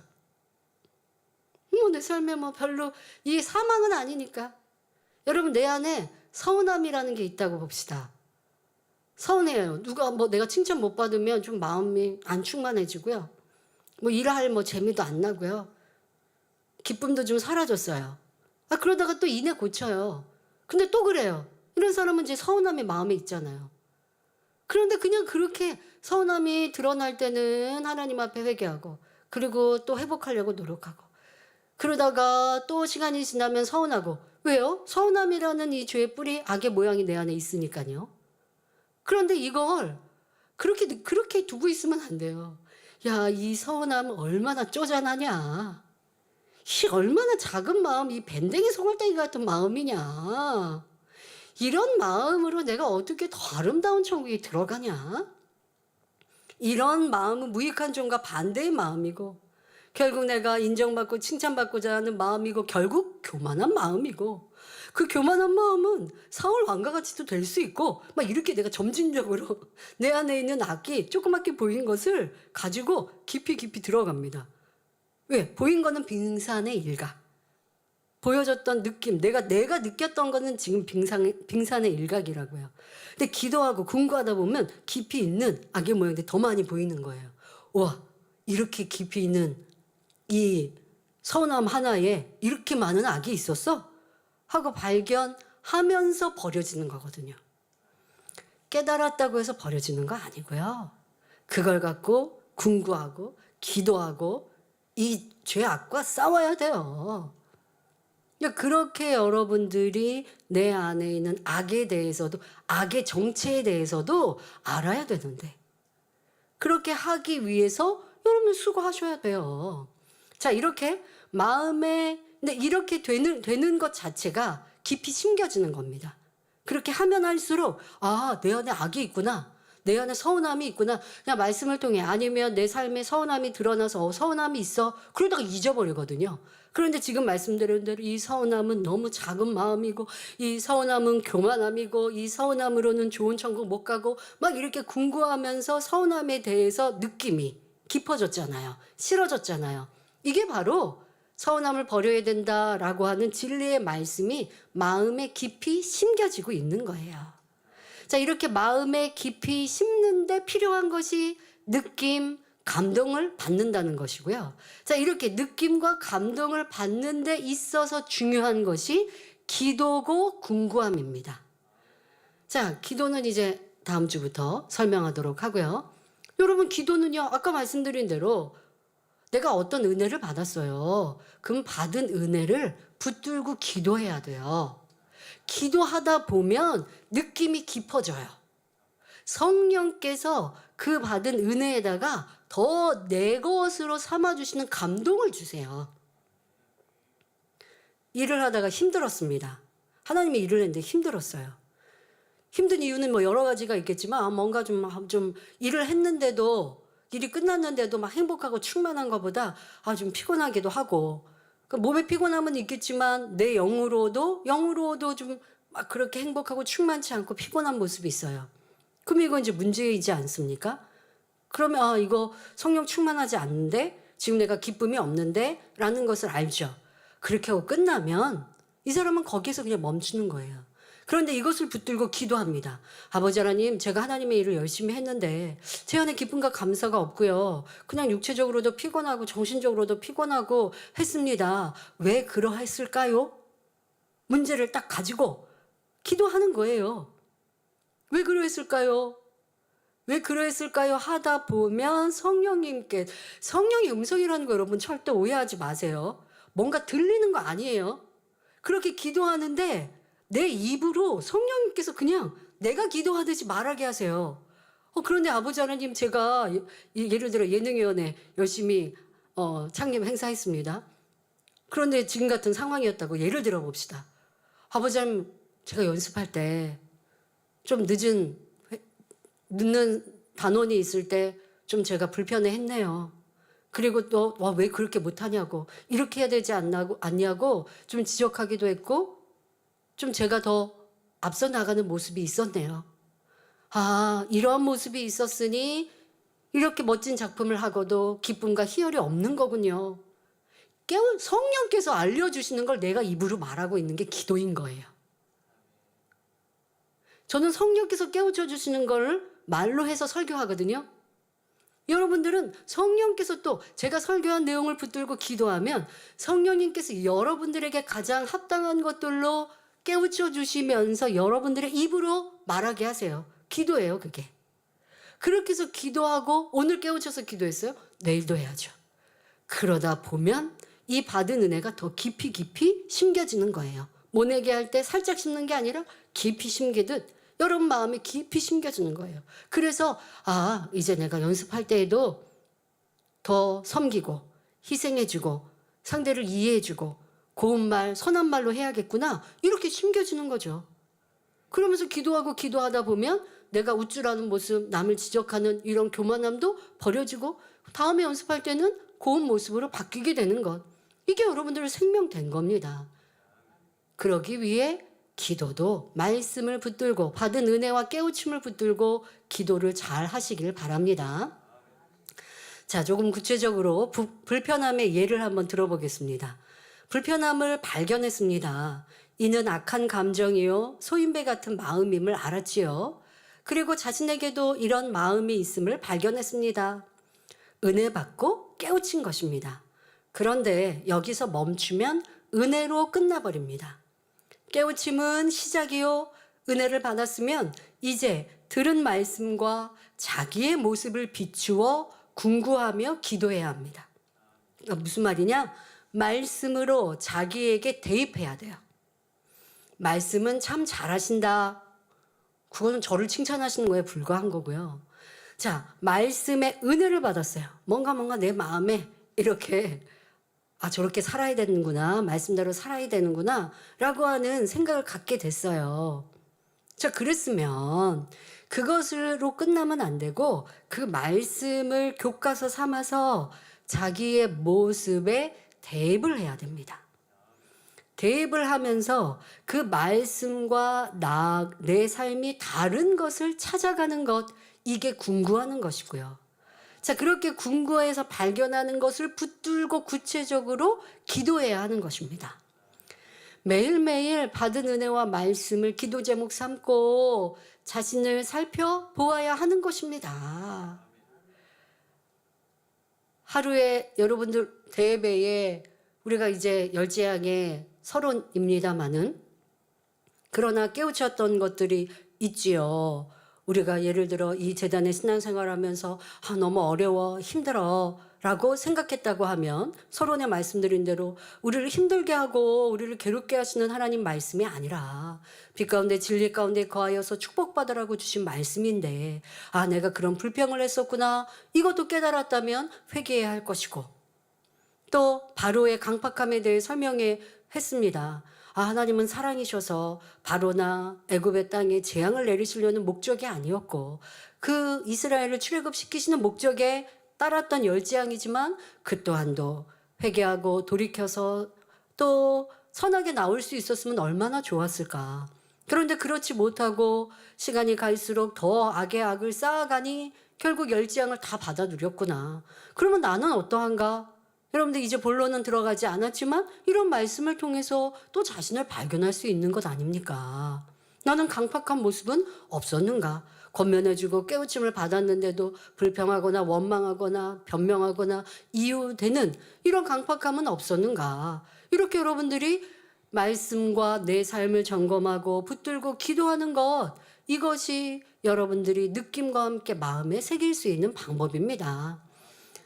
내 삶에 별로 이 사망은 아니니까. 여러분 내 안에 서운함이라는 게 있다고 봅시다. 서운해요. 누가 내가 칭찬 못 받으면 좀 마음이 안 충만해지고요. 일할 재미도 안 나고요. 기쁨도 좀 사라졌어요. 그러다가 또 이내 고쳐요. 근데 또 그래요. 이런 사람은 이제 서운함이 마음에 있잖아요. 그런데 그냥 그렇게 서운함이 드러날 때는 하나님 앞에 회개하고 그리고 또 회복하려고 노력하고 그러다가 또 시간이 지나면 서운하고 왜요? 서운함이라는 이 죄의 뿌리 악의 모양이 내 안에 있으니까요. 그런데 이걸 그렇게 두고 있으면 안 돼요. 야, 이 서운함 얼마나 쪼잔하냐. 이 얼마나 작은 마음, 이 밴댕이 송골대기 같은 마음이냐. 이런 마음으로 내가 어떻게 더 아름다운 천국에 들어가냐. 이런 마음은 무익한 종과 반대의 마음이고 결국 내가 인정받고 칭찬받고자 하는 마음이고 결국 교만한 마음이고 그 교만한 마음은 사울 왕과 같이도 될 수 있고 이렇게 내가 점진적으로 내 안에 있는 악이 조그맣게 보인 것을 가지고 깊이 들어갑니다. 왜? 보인 거는 빙산의 일각. 보여졌던 느낌, 내가 느꼈던 거는 지금 빙산의 일각이라고요. 근데 기도하고 궁구하다 보면 깊이 있는 악의 모양들이 더 많이 보이는 거예요. 와, 이렇게 깊이 있는 이 서운함 하나에 이렇게 많은 악이 있었어? 하고 발견하면서 버려지는 거거든요. 깨달았다고 해서 버려지는 거 아니고요. 그걸 갖고 궁구하고 기도하고 이 죄악과 싸워야 돼요. 그러니까 그렇게 여러분들이 내 안에 있는 악에 대해서도, 악의 정체에 대해서도 알아야 되는데, 그렇게 하기 위해서 여러분 수고하셔야 돼요. 자, 이렇게 마음에, 근데 이렇게 되는 것 자체가 깊이 심겨지는 겁니다. 그렇게 하면 할수록, 아, 내 안에 악이 있구나. 내 안에 서운함이 있구나. 그냥 말씀을 통해, 아니면 내 삶에 서운함이 드러나서 서운함이 있어. 그러다가 잊어버리거든요. 그런데 지금 말씀드린 대로 이 서운함은 너무 작은 마음이고, 이 서운함은 교만함이고, 이 서운함으로는 좋은 천국 못 가고, 막 이렇게 궁구하면서 서운함에 대해서 느낌이 깊어졌잖아요. 싫어졌잖아요. 이게 바로 서운함을 버려야 된다라고 하는 진리의 말씀이 마음에 깊이 심겨지고 있는 거예요. 자, 이렇게 마음에 깊이 심는데 필요한 것이 느낌, 감동을 받는다는 것이고요. 자, 이렇게 느낌과 감동을 받는 데 있어서 중요한 것이 기도고 궁구함입니다. 자, 기도는 이제 다음 주부터 설명하도록 하고요. 여러분, 기도는요, 아까 말씀드린 대로 내가 어떤 은혜를 받았어요. 그럼 받은 은혜를 붙들고 기도해야 돼요. 기도하다 보면 느낌이 깊어져요. 성령께서 그 받은 은혜에다가 더 내 것으로 삼아주시는 감동을 주세요. 일을 하다가 힘들었습니다. 하나님의 일을 했는데 힘들었어요. 힘든 이유는 뭐 여러 가지가 있겠지만 뭔가 좀 일을 했는데도, 일이 끝났는데도 막 행복하고 충만한 것보다 좀 피곤하기도 하고, 그 몸의 피곤함은 있겠지만 내 영으로도 좀 막 그렇게 행복하고 충만치 않고 피곤한 모습이 있어요. 그럼 이건 이제 문제이지 않습니까? 그러면 이거 성령 충만하지 않는데, 지금 내가 기쁨이 없는데 라는 것을 알죠. 그렇게 하고 끝나면 이 사람은 거기에서 그냥 멈추는 거예요. 그런데 이것을 붙들고 기도합니다. 아버지 하나님, 제가 하나님의 일을 열심히 했는데 제 안에 기쁨과 감사가 없고요. 그냥 육체적으로도 피곤하고 정신적으로도 피곤하고 했습니다. 왜 그러했을까요? 문제를 딱 가지고 기도하는 거예요. 왜 그러했을까요? 왜 그러했을까요? 하다 보면 성령의 음성이라는 거 여러분 절대 오해하지 마세요. 뭔가 들리는 거 아니에요. 그렇게 기도하는데 내 입으로 성령님께서 그냥 내가 기도하듯이 말하게 하세요. 그런데 아버지 하나님, 제가 예를 들어 예능위원회 열심히 창립 행사했습니다. 그런데 지금 같은 상황이었다고 예를 들어 봅시다. 아버지 하나님, 제가 연습할 때 좀 늦는 단원이 있을 때 좀 제가 불편해했네요. 그리고 또 왜 그렇게 못하냐고, 이렇게 해야 되지 않냐고 좀 지적하기도 했고, 좀 제가 더 앞서 나가는 모습이 있었네요. 이러한 모습이 있었으니 이렇게 멋진 작품을 하고도 기쁨과 희열이 없는 거군요. 성령께서 알려주시는 걸 내가 입으로 말하고 있는 게 기도인 거예요. 저는 성령께서 깨우쳐 주시는 걸 말로 해서 설교하거든요. 여러분들은 성령께서 또 제가 설교한 내용을 붙들고 기도하면 성령님께서 여러분들에게 가장 합당한 것들로 깨우쳐 주시면서 여러분들의 입으로 말하게 하세요. 기도예요, 그게. 그렇게 해서 기도하고, 오늘 깨우쳐서 기도했어요? 내일도 해야죠. 그러다 보면 이 받은 은혜가 더 깊이 심겨지는 거예요. 모내게 할 때 살짝 심는 게 아니라 깊이 심기듯 여러분 마음이 깊이 심겨지는 거예요. 그래서 이제 내가 연습할 때에도 더 섬기고 희생해주고 상대를 이해해주고 고운 말, 선한 말로 해야겠구나, 이렇게 심겨지는 거죠. 그러면서 기도하다 보면 내가 우쭐하는 모습, 남을 지적하는 이런 교만함도 버려지고 다음에 연습할 때는 고운 모습으로 바뀌게 되는 것. 이게 여러분들의 생명된 겁니다. 그러기 위해 기도도 말씀을 붙들고 받은 은혜와 깨우침을 붙들고 기도를 잘 하시길 바랍니다. 자, 조금 구체적으로 불편함의 예를 한번 들어보겠습니다. 불편함을 발견했습니다. 이는 악한 감정이요 소인배 같은 마음임을 알았지요. 그리고 자신에게도 이런 마음이 있음을 발견했습니다. 은혜 받고 깨우친 것입니다. 그런데 여기서 멈추면 은혜로 끝나버립니다. 깨우침은 시작이요. 은혜를 받았으면 이제 들은 말씀과 자기의 모습을 비추어 궁구하며 기도해야 합니다. 그러니까 무슨 말이냐? 말씀으로 자기에게 대입해야 돼요. 말씀은 참 잘하신다. 그거는 저를 칭찬하시는 거에 불과한 거고요. 자, 말씀의 은혜를 받았어요. 뭔가 내 마음에 이렇게 저렇게 살아야 되는구나. 말씀대로 살아야 되는구나. 라고 하는 생각을 갖게 됐어요. 자, 그랬으면 그것으로 끝나면 안 되고 그 말씀을 교과서 삼아서 자기의 모습에 대입을 해야 됩니다. 대입을 하면서 그 말씀과 내 삶이 다른 것을 찾아가는 것, 이게 궁구하는 것이고요. 자, 그렇게 궁구해서 발견하는 것을 붙들고 구체적으로 기도해야 하는 것입니다. 매일매일 받은 은혜와 말씀을 기도 제목 삼고 자신을 살펴보아야 하는 것입니다. 하루에 여러분들 대회에 우리가 이제 열재양의 서론입니다마는 그러나 깨우쳤던 것들이 있지요. 우리가 예를 들어 이 재단의 신앙생활하면서 너무 어려워 힘들어 라고 생각했다고 하면 서론에 말씀드린 대로 우리를 힘들게 하고 우리를 괴롭게 하시는 하나님 말씀이 아니라 빛 가운데 진리 가운데 거하여서 축복받으라고 주신 말씀인데 내가 그런 불평을 했었구나. 이것도 깨달았다면 회개해야 할 것이고 또 바로의 강팍함에 대해 설명해 했습니다. 하나님은 사랑이셔서 바로나 애굽의 땅에 재앙을 내리시려는 목적이 아니었고 그 이스라엘을 출애굽시키시는 목적에 따랐던 열재앙이지만 그 또한도 회개하고 돌이켜서 또 선하게 나올 수 있었으면 얼마나 좋았을까. 그런데 그렇지 못하고 시간이 갈수록 더 악의 악을 쌓아가니 결국 열재앙을 다 받아 누렸구나. 그러면 나는 어떠한가? 여러분들 이제 본론은 들어가지 않았지만 이런 말씀을 통해서 또 자신을 발견할 수 있는 것 아닙니까? 나는 강팍한 모습은 없었는가? 권면해주고 깨우침을 받았는데도 불평하거나 원망하거나 변명하거나 이유되는 이런 강팍함은 없었는가? 이렇게 여러분들이 말씀과 내 삶을 점검하고 붙들고 기도하는 것, 이것이 여러분들이 느낌과 함께 마음에 새길 수 있는 방법입니다.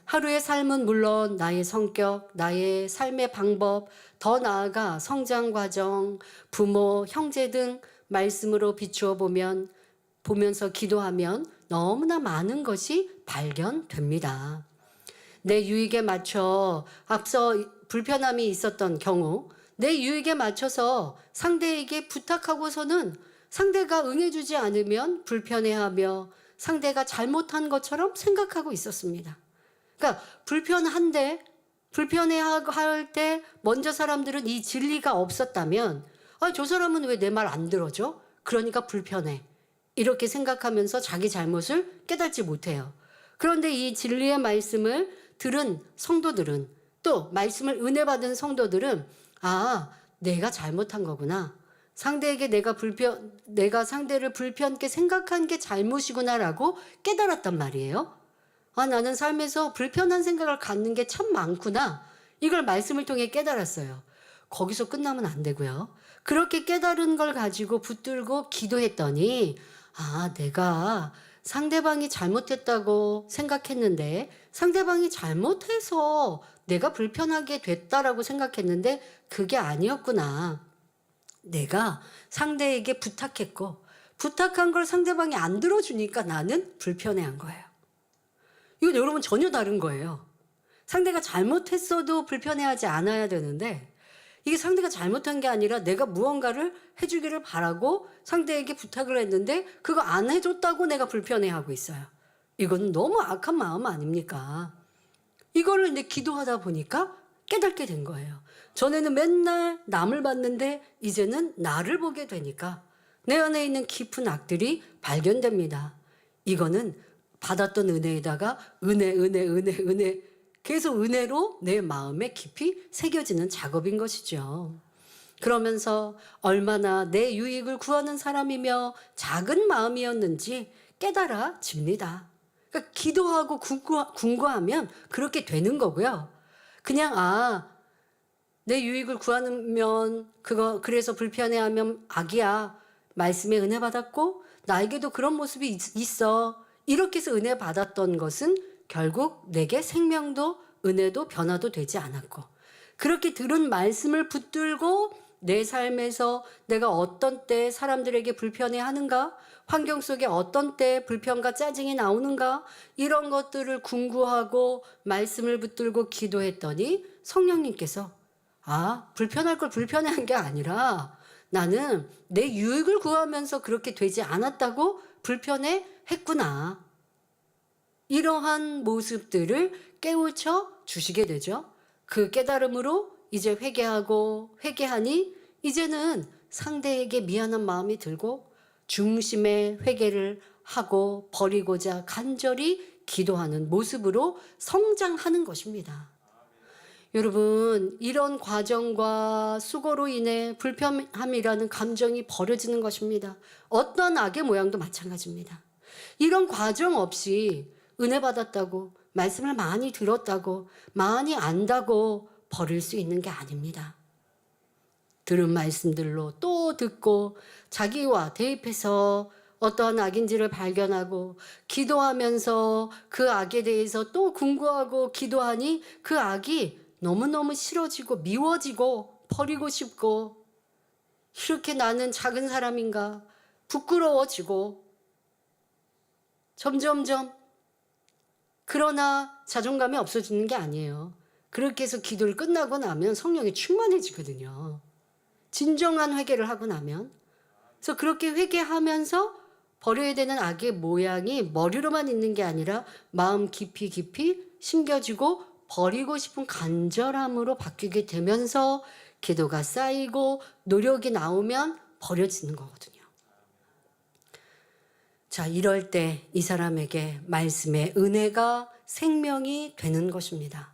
하루의 삶은 물론 나의 성격, 나의 삶의 방법, 더 나아가 성장 과정, 부모, 형제 등 말씀으로 비추어 보면서 기도하면 너무나 많은 것이 발견됩니다. 내 유익에 맞춰 앞서 불편함이 있었던 경우 내 유익에 맞춰서 상대에게 부탁하고서는 상대가 응해주지 않으면 불편해하며 상대가 잘못한 것처럼 생각하고 있었습니다. 그러니까 불편해할 때 먼저 사람들은 이 진리가 없었다면 저 사람은 왜 내 말 안 들어줘? 그러니까 불편해. 이렇게 생각하면서 자기 잘못을 깨닫지 못해요. 그런데 이 진리의 말씀을 들은 성도들은 또 말씀을 은혜 받은 성도들은 내가 잘못한 거구나. 상대에게 내가 상대를 불편하게 생각한 게 잘못이구나라고 깨달았단 말이에요. 나는 삶에서 불편한 생각을 갖는 게 참 많구나. 이걸 말씀을 통해 깨달았어요. 거기서 끝나면 안 되고요. 그렇게 깨달은 걸 가지고 붙들고 기도했더니 내가 상대방이 잘못했다고 생각했는데 상대방이 잘못해서 내가 불편하게 됐다라고 생각했는데 그게 아니었구나. 내가 상대에게 부탁했고 부탁한 걸 상대방이 안 들어주니까 나는 불편해한 거예요. 이건 여러분 전혀 다른 거예요. 상대가 잘못했어도 불편해하지 않아야 되는데 이게 상대가 잘못한 게 아니라 내가 무언가를 해주기를 바라고 상대에게 부탁을 했는데 그거 안 해줬다고 내가 불편해하고 있어요. 이건 너무 악한 마음 아닙니까? 이거를 이제 기도하다 보니까 깨닫게 된 거예요. 전에는 맨날 남을 봤는데 이제는 나를 보게 되니까 내 안에 있는 깊은 악들이 발견됩니다. 이거는 받았던 은혜에다가 은혜 계속 은혜로 내 마음에 깊이 새겨지는 작업인 것이죠. 그러면서 얼마나 내 유익을 구하는 사람이며 작은 마음이었는지 깨달아집니다. 그러니까 기도하고 궁구하면 그렇게 되는 거고요. 그냥 내 유익을 구하면 그래서 불편해하면 악이야. 말씀에 은혜 받았고 나에게도 그런 모습이 있어. 이렇게 해서 은혜 받았던 것은 결국 내게 생명도 은혜도 변화도 되지 않았고 그렇게 들은 말씀을 붙들고 내 삶에서 내가 어떤 때 사람들에게 불편해하는가, 환경 속에 어떤 때 불편과 짜증이 나오는가, 이런 것들을 궁구하고 말씀을 붙들고 기도했더니 성령님께서 불편할 걸 불편해한 게 아니라 나는 내 유익을 구하면서 그렇게 되지 않았다고 불편해 했구나. 이러한 모습들을 깨우쳐 주시게 되죠. 그 깨달음으로 이제 회개하니 이제는 상대에게 미안한 마음이 들고 중심의 회개를 하고 버리고자 간절히 기도하는 모습으로 성장하는 것입니다. 여러분, 이런 과정과 수고로 인해 불편함이라는 감정이 버려지는 것입니다. 어떤 악의 모양도 마찬가지입니다. 이런 과정 없이 은혜 받았다고, 말씀을 많이 들었다고, 많이 안다고 버릴 수 있는 게 아닙니다. 들은 말씀들로 또 듣고 자기와 대입해서 어떠한 악인지를 발견하고 기도하면서 그 악에 대해서 또 궁구하고 기도하니 그 악이 너무너무 싫어지고 미워지고 버리고 싶고, 이렇게 나는 작은 사람인가 부끄러워지고 점점점, 그러나 자존감이 없어지는 게 아니에요. 그렇게 해서 기도를 끝나고 나면 성령이 충만해지거든요. 진정한 회개를 하고 나면. 그래서 그렇게 회개하면서 버려야 되는 악의 모양이 머리로만 있는 게 아니라 마음 깊이 심겨지고 버리고 싶은 간절함으로 바뀌게 되면서 기도가 쌓이고 노력이 나오면 버려지는 거거든요. 자, 이럴 때 이 사람에게 말씀의 은혜가 생명이 되는 것입니다.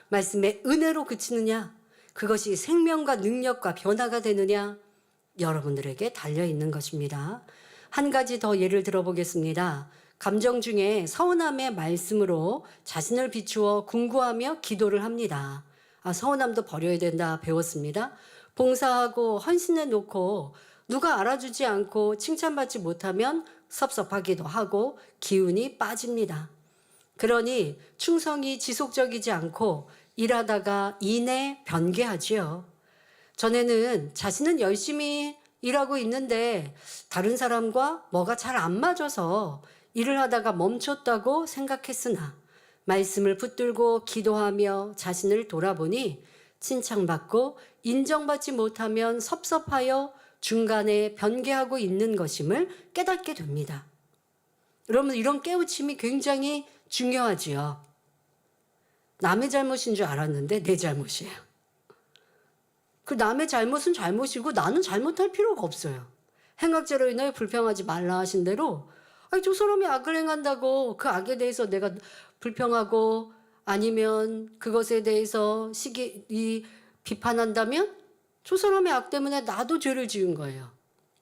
말씀의 은혜로 그치느냐, 그것이 생명과 능력과 변화가 되느냐, 여러분들에게 달려있는 것입니다. 한 가지 더 예를 들어보겠습니다. 감정 중에 서운함의 말씀으로 자신을 비추어 궁구하며 기도를 합니다. 서운함도 버려야 된다 배웠습니다. 봉사하고 헌신해 놓고 누가 알아주지 않고 칭찬받지 못하면 섭섭하기도 하고 기운이 빠집니다. 그러니 충성이 지속적이지 않고 일하다가 인해 변개하지요. 전에는 자신은 열심히 일하고 있는데 다른 사람과 뭐가 잘 안 맞아서 일을 하다가 멈췄다고 생각했으나 말씀을 붙들고 기도하며 자신을 돌아보니 칭찬받고 인정받지 못하면 섭섭하여 중간에 변개하고 있는 것임을 깨닫게 됩니다. 여러분, 이런 깨우침이 굉장히 중요하지요. 남의 잘못인 줄 알았는데 내 잘못이에요. 그 남의 잘못은 잘못이고 나는 잘못할 필요가 없어요. 행악죄로 인하여 불평하지 말라 하신 대로, 저 사람이 악을 행한다고 그 악에 대해서 내가 불평하고 아니면 그것에 대해서 비판한다면 저 사람의 악 때문에 나도 죄를 지은 거예요.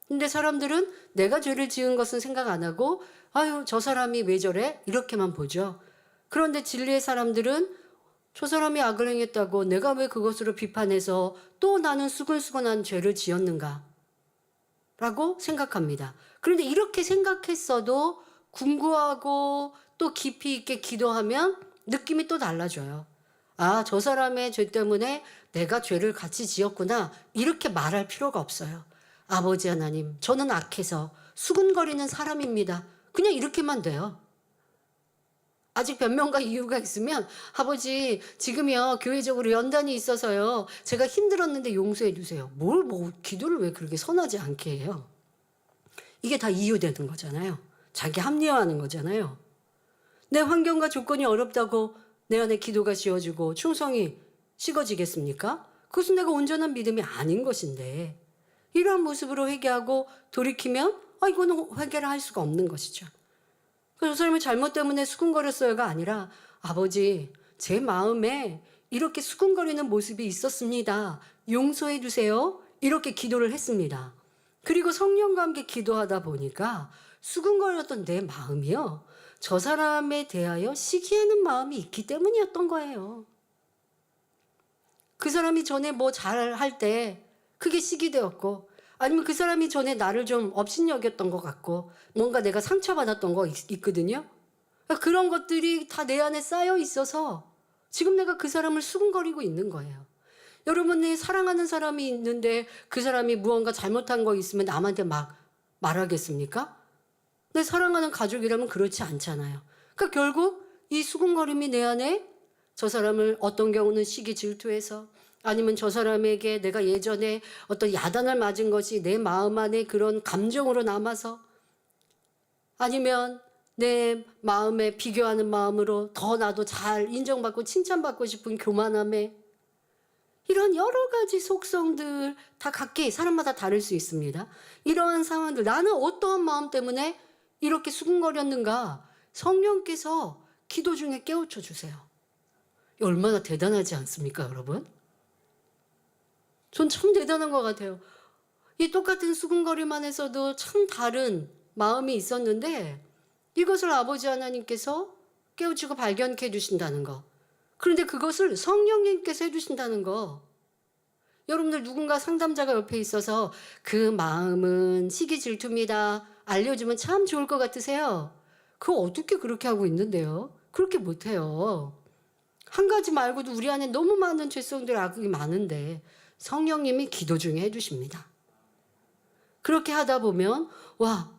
근데 사람들은 내가 죄를 지은 것은 생각 안 하고 저 사람이 왜 저래? 이렇게만 보죠. 그런데 진리의 사람들은 저 사람이 악을 행했다고 내가 왜 그것으로 비판해서 또 나는 수근수근한 죄를 지었는가? 라고 생각합니다. 그런데 이렇게 생각했어도 궁구하고 또 깊이 있게 기도하면 느낌이 또 달라져요. 저 사람의 죄 때문에 내가 죄를 같이 지었구나. 이렇게 말할 필요가 없어요. 아버지 하나님, 저는 악해서 수근거리는 사람입니다. 그냥 이렇게만 돼요. 아직 변명과 이유가 있으면 아버지 지금요 교회적으로 연단이 있어서요 제가 힘들었는데 용서해 주세요. 기도를 왜 그렇게 선하지 않게 해요? 이게 다 이유되는 거잖아요. 자기 합리화하는 거잖아요. 내 환경과 조건이 어렵다고 내 안에 기도가 지어지고 충성이 식어지겠습니까? 그것은 내가 온전한 믿음이 아닌 것인데, 이러한 모습으로 회개하고 돌이키면 이거는 회개를 할 수가 없는 것이죠. 그 사람이 잘못 때문에 수군거렸어요가 아니라 아버지 제 마음에 이렇게 수군거리는 모습이 있었습니다. 용서해 주세요. 이렇게 기도를 했습니다. 그리고 성령과 함께 기도하다 보니까 수군거렸던 내 마음이요, 저 사람에 대하여 시기하는 마음이 있기 때문이었던 거예요. 그 사람이 전에 뭐 잘할 때 그게 시기되었고, 아니면 그 사람이 전에 나를 좀 업신여겼던 것 같고 뭔가 내가 상처받았던 거 있거든요. 그런 것들이 다 내 안에 쌓여 있어서 지금 내가 그 사람을 수군거리고 있는 거예요. 여러분이 사랑하는 사람이 있는데 그 사람이 무언가 잘못한 거 있으면 남한테 막 말하겠습니까? 내 사랑하는 가족이라면 그렇지 않잖아요. 그러니까 결국 이 수군거림이 내 안에 저 사람을 어떤 경우는 시기 질투해서 아니면 저 사람에게 내가 예전에 어떤 야단을 맞은 것이 내 마음 안에 그런 감정으로 남아서 아니면 내 마음에 비교하는 마음으로 더 나도 잘 인정받고 칭찬받고 싶은 교만함에 이런 여러 가지 속성들 다 각기 사람마다 다를 수 있습니다. 이러한 상황들 나는 어떠한 마음 때문에 이렇게 수군거렸는가 성령께서 기도 중에 깨우쳐 주세요. 얼마나 대단하지 않습니까, 여러분? 전 참 대단한 것 같아요. 이 똑같은 수군거림 안에서도 참 다른 마음이 있었는데 이것을 아버지 하나님께서 깨우치고 발견케 해주신다는 거. 그런데 그것을 성령님께서 해주신다는 거. 여러분들 누군가 상담자가 옆에 있어서 그 마음은 시기 질투입니다. 알려주면 참 좋을 것 같으세요? 그거 어떻게 그렇게 하고 있는데요? 그렇게 못해요. 한 가지 말고도 우리 안에 너무 많은 죄성들 악이 많은데 성령님이 기도 중에 해주십니다. 그렇게 하다 보면 와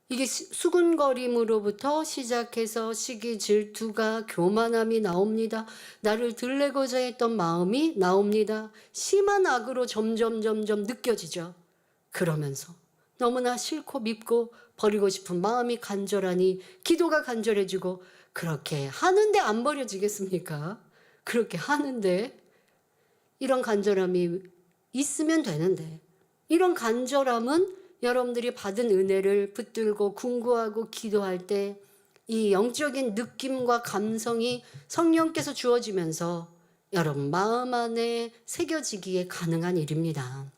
이게 수군거림으로부터 시작해서 시기 질투가 교만함이 나옵니다. 나를 들레고자 했던 마음이 나옵니다. 심한 악으로 점점 느껴지죠. 그러면서 너무나 싫고 밉고 버리고 싶은 마음이 간절하니 기도가 간절해지고 그렇게 하는데 안 버려지겠습니까? 그렇게 하는데 이런 간절함이 있으면 되는데 이런 간절함은 여러분들이 받은 은혜를 붙들고 궁구하고 기도할 때 이 영적인 느낌과 감성이 성령께서 주어지면서 여러분 마음 안에 새겨지기에 가능한 일입니다.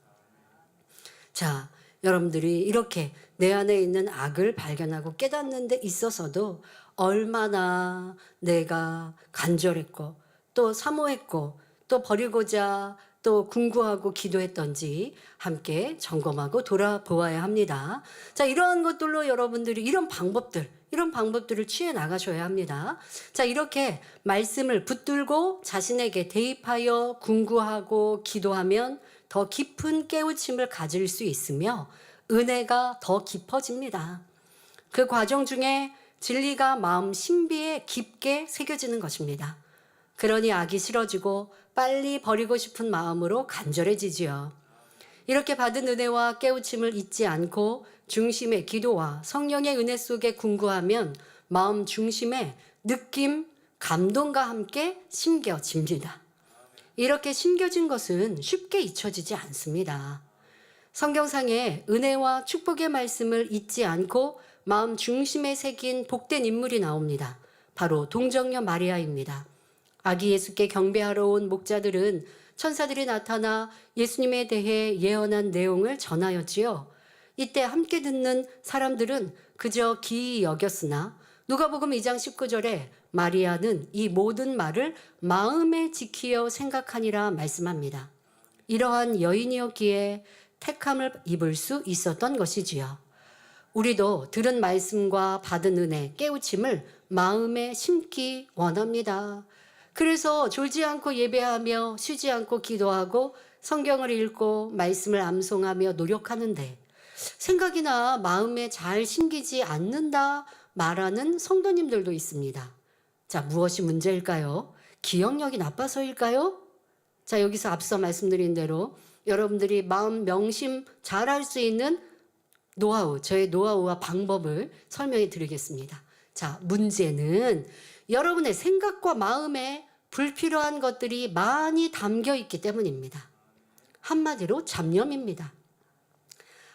자, 여러분들이 이렇게 내 안에 있는 악을 발견하고 깨닫는 데 있어서도 얼마나 내가 간절했고 또 사모했고 또 버리고자 또 궁구하고 기도했던지 함께 점검하고 돌아보아야 합니다. 자, 이러한 것들로 여러분들이 이런 방법들을 취해 나가셔야 합니다. 자, 이렇게 말씀을 붙들고 자신에게 대입하여 궁구하고 기도하면 더 깊은 깨우침을 가질 수 있으며 은혜가 더 깊어집니다. 그 과정 중에 진리가 마음 신비에 깊게 새겨지는 것입니다. 그러니 악이 싫어지고 빨리 버리고 싶은 마음으로 간절해지지요. 이렇게 받은 은혜와 깨우침을 잊지 않고 중심의 기도와 성령의 은혜 속에 궁구하면 마음 중심에 느낌, 감동과 함께 심겨집니다. 이렇게 심겨진 것은 쉽게 잊혀지지 않습니다. 성경상에 은혜와 축복의 말씀을 잊지 않고 마음 중심에 새긴 복된 인물이 나옵니다. 바로 동정녀 마리아입니다. 아기 예수께 경배하러 온 목자들은 천사들이 나타나 예수님에 대해 예언한 내용을 전하였지요. 이때 함께 듣는 사람들은 그저 기이 여겼으나 누가복음 2장 19절에 마리아는 이 모든 말을 마음에 지키어 생각하니라 말씀합니다. 이러한 여인이었기에 택함을 입을 수 있었던 것이지요. 우리도 들은 말씀과 받은 은혜, 깨우침을 마음에 심기 원합니다. 그래서 졸지 않고 예배하며 쉬지 않고 기도하고 성경을 읽고 말씀을 암송하며 노력하는데 생각이나 마음에 잘 심기지 않는다 말하는 성도님들도 있습니다. 자, 무엇이 문제일까요? 기억력이 나빠서일까요? 자, 여기서 앞서 말씀드린 대로 여러분들이 마음 명심 잘할 수 있는 노하우, 저의 노하우와 방법을 설명해 드리겠습니다. 자, 문제는 여러분의 생각과 마음에 불필요한 것들이 많이 담겨 있기 때문입니다. 한마디로 잡념입니다.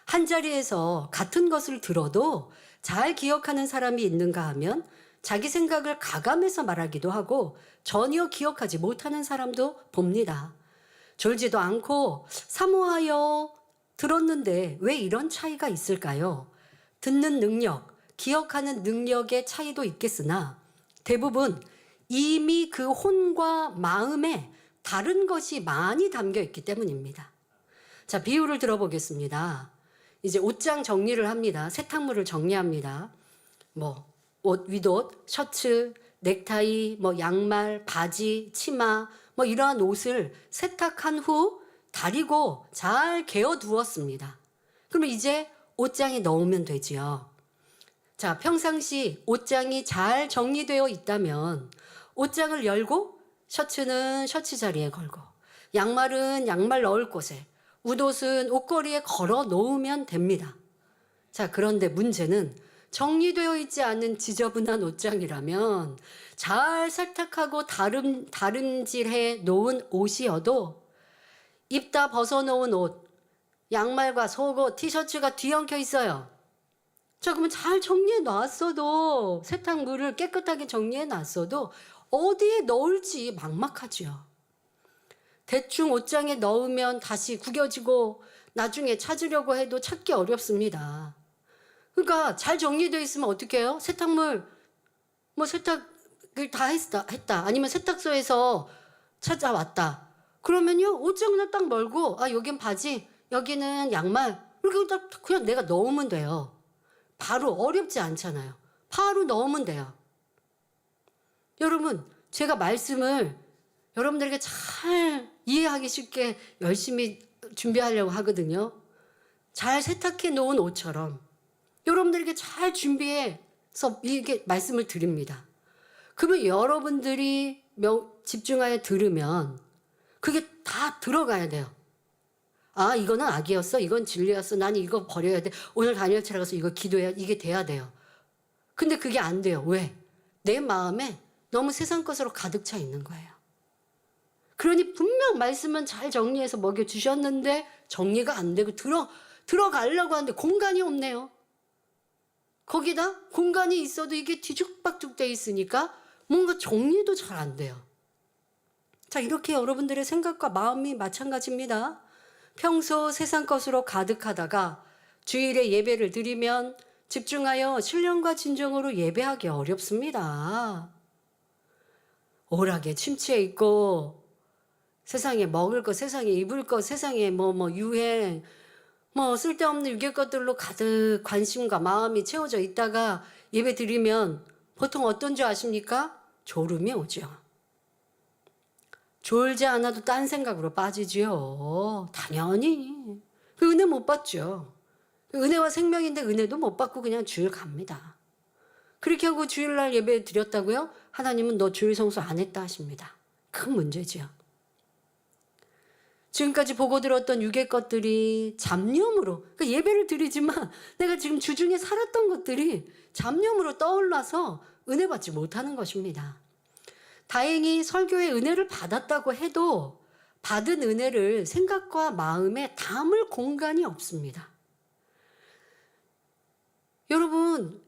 한자리에서 같은 것을 들어도 잘 기억하는 사람이 있는가 하면 자기 생각을 가감해서 말하기도 하고 전혀 기억하지 못하는 사람도 봅니다. 졸지도 않고 사모하여 들었는데 왜 이런 차이가 있을까요? 듣는 능력, 기억하는 능력의 차이도 있겠으나 대부분 이미 그 혼과 마음에 다른 것이 많이 담겨 있기 때문입니다. 자, 비유를 들어보겠습니다. 이제 옷장 정리를 합니다. 세탁물을 정리합니다. 옷, 윗옷, 셔츠, 넥타이, 양말, 바지, 치마, 뭐 이러한 옷을 세탁한 후 다리고 잘 개어 두었습니다. 그러면 이제 옷장에 넣으면 되지요. 자, 평상시 옷장이 잘 정리되어 있다면 옷장을 열고 셔츠는 셔츠 자리에 걸고 양말은 양말 넣을 곳에 웃옷은 옷걸이에 걸어 놓으면 됩니다. 자, 그런데 문제는 정리되어 있지 않은 지저분한 옷장이라면 잘 세탁하고 다림질해 놓은 옷이어도 입다 벗어놓은 옷, 양말과 속옷, 티셔츠가 뒤엉켜 있어요. 자, 그러면 잘 정리해 놨어도, 세탁물을 깨끗하게 정리해 놨어도 어디에 넣을지 막막하죠. 대충 옷장에 넣으면 다시 구겨지고 나중에 찾으려고 해도 찾기 어렵습니다. 그러니까 잘 정리되어 있으면 어떻게 해요? 세탁물, 뭐 세탁을 다 했다. 아니면 세탁소에서 찾아왔다. 그러면요, 옷장은 딱 멀고, 아, 여긴 바지, 여기는 양말, 이렇게 딱 그냥 내가 넣으면 돼요. 바로 어렵지 않잖아요. 바로 넣으면 돼요. 여러분, 제가 말씀을 여러분들에게 잘 이해하기 쉽게 열심히 준비하려고 하거든요. 잘 세탁해 놓은 옷처럼 여러분들에게 잘 준비해서 이게 말씀을 드립니다. 그러면 여러분들이 집중하여 들으면 그게 다 들어가야 돼요. 아, 이거는 악이었어. 이건 진리였어. 나는 이거 버려야 돼. 오늘 다니엘처럼 가서 이거 기도해야, 이게 돼야 돼요. 근데 그게 안 돼요. 왜? 내 마음에 너무 세상 것으로 가득 차 있는 거예요. 그러니 분명 말씀은 잘 정리해서 먹여주셨는데 정리가 안 되고 들어가려고 하는데 공간이 없네요. 거기다 공간이 있어도 이게 뒤죽박죽 돼 있으니까 뭔가 정리도 잘 안 돼요. 자, 이렇게 여러분들의 생각과 마음이 마찬가지입니다. 평소 세상 것으로 가득하다가 주일에 예배를 드리면 집중하여 신령과 진정으로 예배하기 어렵습니다. 오락에 침체해 있고 세상에 먹을 것, 세상에 입을 것, 세상에 유행, 쓸데없는 유괴 것들로 가득 관심과 마음이 채워져 있다가 예배 드리면 보통 어떤 줄 아십니까? 졸음이 오죠. 졸지 않아도 딴 생각으로 빠지지요. 당연히. 그 은혜 못 받죠. 은혜와 생명인데 은혜도 못 받고 그냥 주일 갑니다. 그렇게 하고 주일날 예배 드렸다고요? 하나님은 너 주일 성수 안 했다 하십니다. 큰 문제지요. 지금까지 보고 들었던 유괴 것들이 잡념으로, 그러니까 예배를 드리지만 내가 지금 주중에 살았던 것들이 잡념으로 떠올라서 은혜 받지 못하는 것입니다. 다행히 설교의 은혜를 받았다고 해도 받은 은혜를 생각과 마음에 담을 공간이 없습니다. 여러분,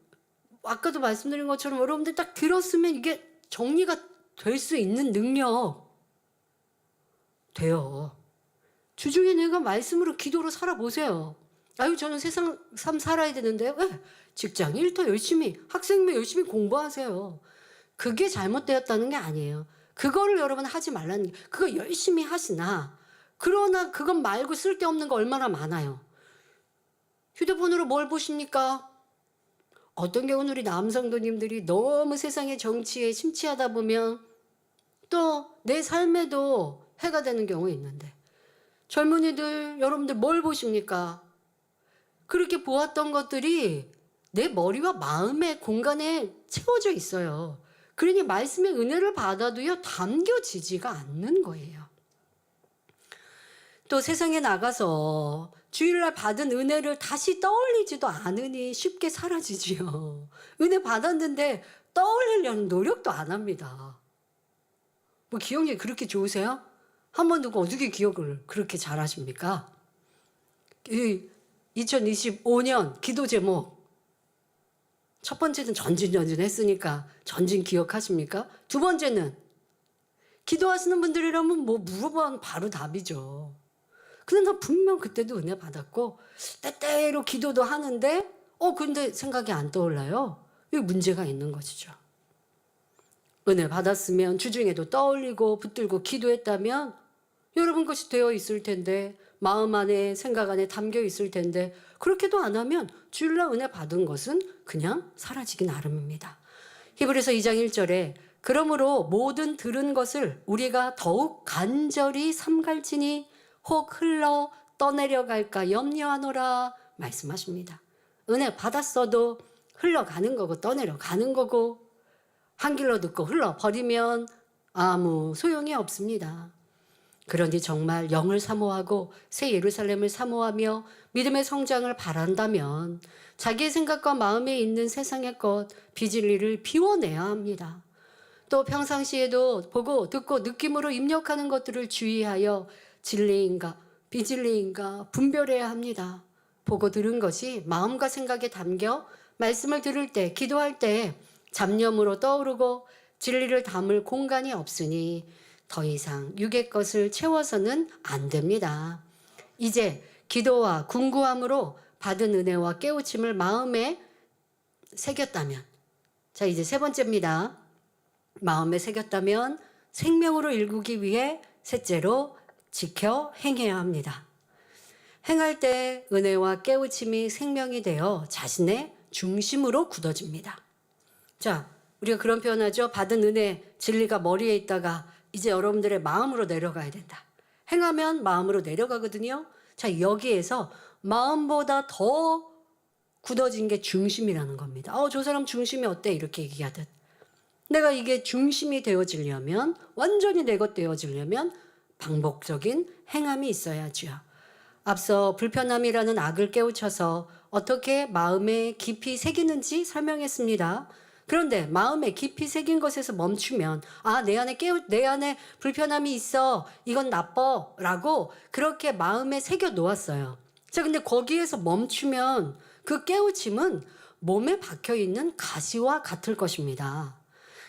아까도 말씀드린 것처럼 여러분들 딱 들었으면 이게 정리가 될 수 있는 능력 돼요. 주중에 내가 말씀으로 기도로 살아보세요. 아유, 저는 세상 삶 살아야 되는데 왜? 직장 일터 열심히, 학생면 열심히 공부하세요. 그게 잘못되었다는 게 아니에요. 그거를 여러분 하지 말라는 게, 그거 열심히 하시나, 그러나 그것 말고 쓸데없는 거 얼마나 많아요. 휴대폰으로 뭘 보십니까? 어떤 경우는 우리 남성도님들이 너무 세상의 정치에 심취하다 보면 또 내 삶에도 해가 되는 경우 있는데, 젊은이들 여러분들 뭘 보십니까? 그렇게 보았던 것들이 내 머리와 마음의 공간에 채워져 있어요. 그러니 말씀의 은혜를 받아도요, 담겨지지가 않는 거예요. 또 세상에 나가서 주일날 받은 은혜를 다시 떠올리지도 않으니 쉽게 사라지지요. 은혜 받았는데 떠올리려는 노력도 안 합니다. 뭐 기억력이 그렇게 좋으세요? 한 번 듣고 어떻게 기억을 그렇게 잘하십니까? 2025년 기도 제목, 첫 번째는 전진 했으니까 전진 기억하십니까? 두 번째는 기도하시는 분들이라면 뭐 물어보면 바로 답이죠. 근데 나 분명 그때도 은혜 받았고 때때로 기도도 하는데 근데 생각이 안 떠올라요. 여기 문제가 있는 것이죠. 은혜 받았으면 주중에도 떠올리고 붙들고 기도했다면 여러분 것이 되어 있을 텐데, 마음 안에 생각 안에 담겨 있을 텐데, 그렇게도 안 하면 주일날 은혜 받은 것은 그냥 사라지기 나름입니다. 히브리서 2장 1절에 그러므로 모든 들은 것을 우리가 더욱 간절히 삼갈지니 혹 흘러 떠내려갈까 염려하노라 말씀하십니다. 은혜 받았어도 흘러가는 거고 떠내려가는 거고 한 길로 듣고 흘러버리면 아무 소용이 없습니다. 그러니 정말 영을 사모하고 새 예루살렘을 사모하며 믿음의 성장을 바란다면 자기의 생각과 마음에 있는 세상의 것, 비진리를 비워내야 합니다. 또 평상시에도 보고 듣고 느낌으로 입력하는 것들을 주의하여 진리인가 비진리인가 분별해야 합니다. 보고 들은 것이 마음과 생각에 담겨 말씀을 들을 때, 기도할 때 잡념으로 떠오르고 진리를 담을 공간이 없으니 더 이상 육의 것을 채워서는 안 됩니다. 이제 기도와 궁구함으로 받은 은혜와 깨우침을 마음에 새겼다면, 자 이제 세 번째입니다. 마음에 새겼다면 생명으로 일구기 위해 셋째로 지켜 행해야 합니다. 행할 때 은혜와 깨우침이 생명이 되어 자신의 중심으로 굳어집니다. 자, 우리가 그런 표현하죠. 받은 은혜, 진리가 머리에 있다가 이제 여러분들의 마음으로 내려가야 된다. 행하면 마음으로 내려가거든요. 자, 여기에서 마음보다 더 굳어진 게 중심이라는 겁니다. 저 사람 중심이 어때? 이렇게 얘기하듯. 내가 이게 중심이 되어지려면, 완전히 내 것 되어지려면 반복적인 행함이 있어야죠. 앞서 불편함이라는 악을 깨우쳐서 어떻게 마음에 깊이 새기는지 설명했습니다. 그런데 마음에 깊이 새긴 것에서 멈추면 내 안에 불편함이 있어. 이건 나빠. 라고 그렇게 마음에 새겨 놓았어요. 자, 근데 거기에서 멈추면 그 깨우침은 몸에 박혀 있는 가시와 같을 것입니다.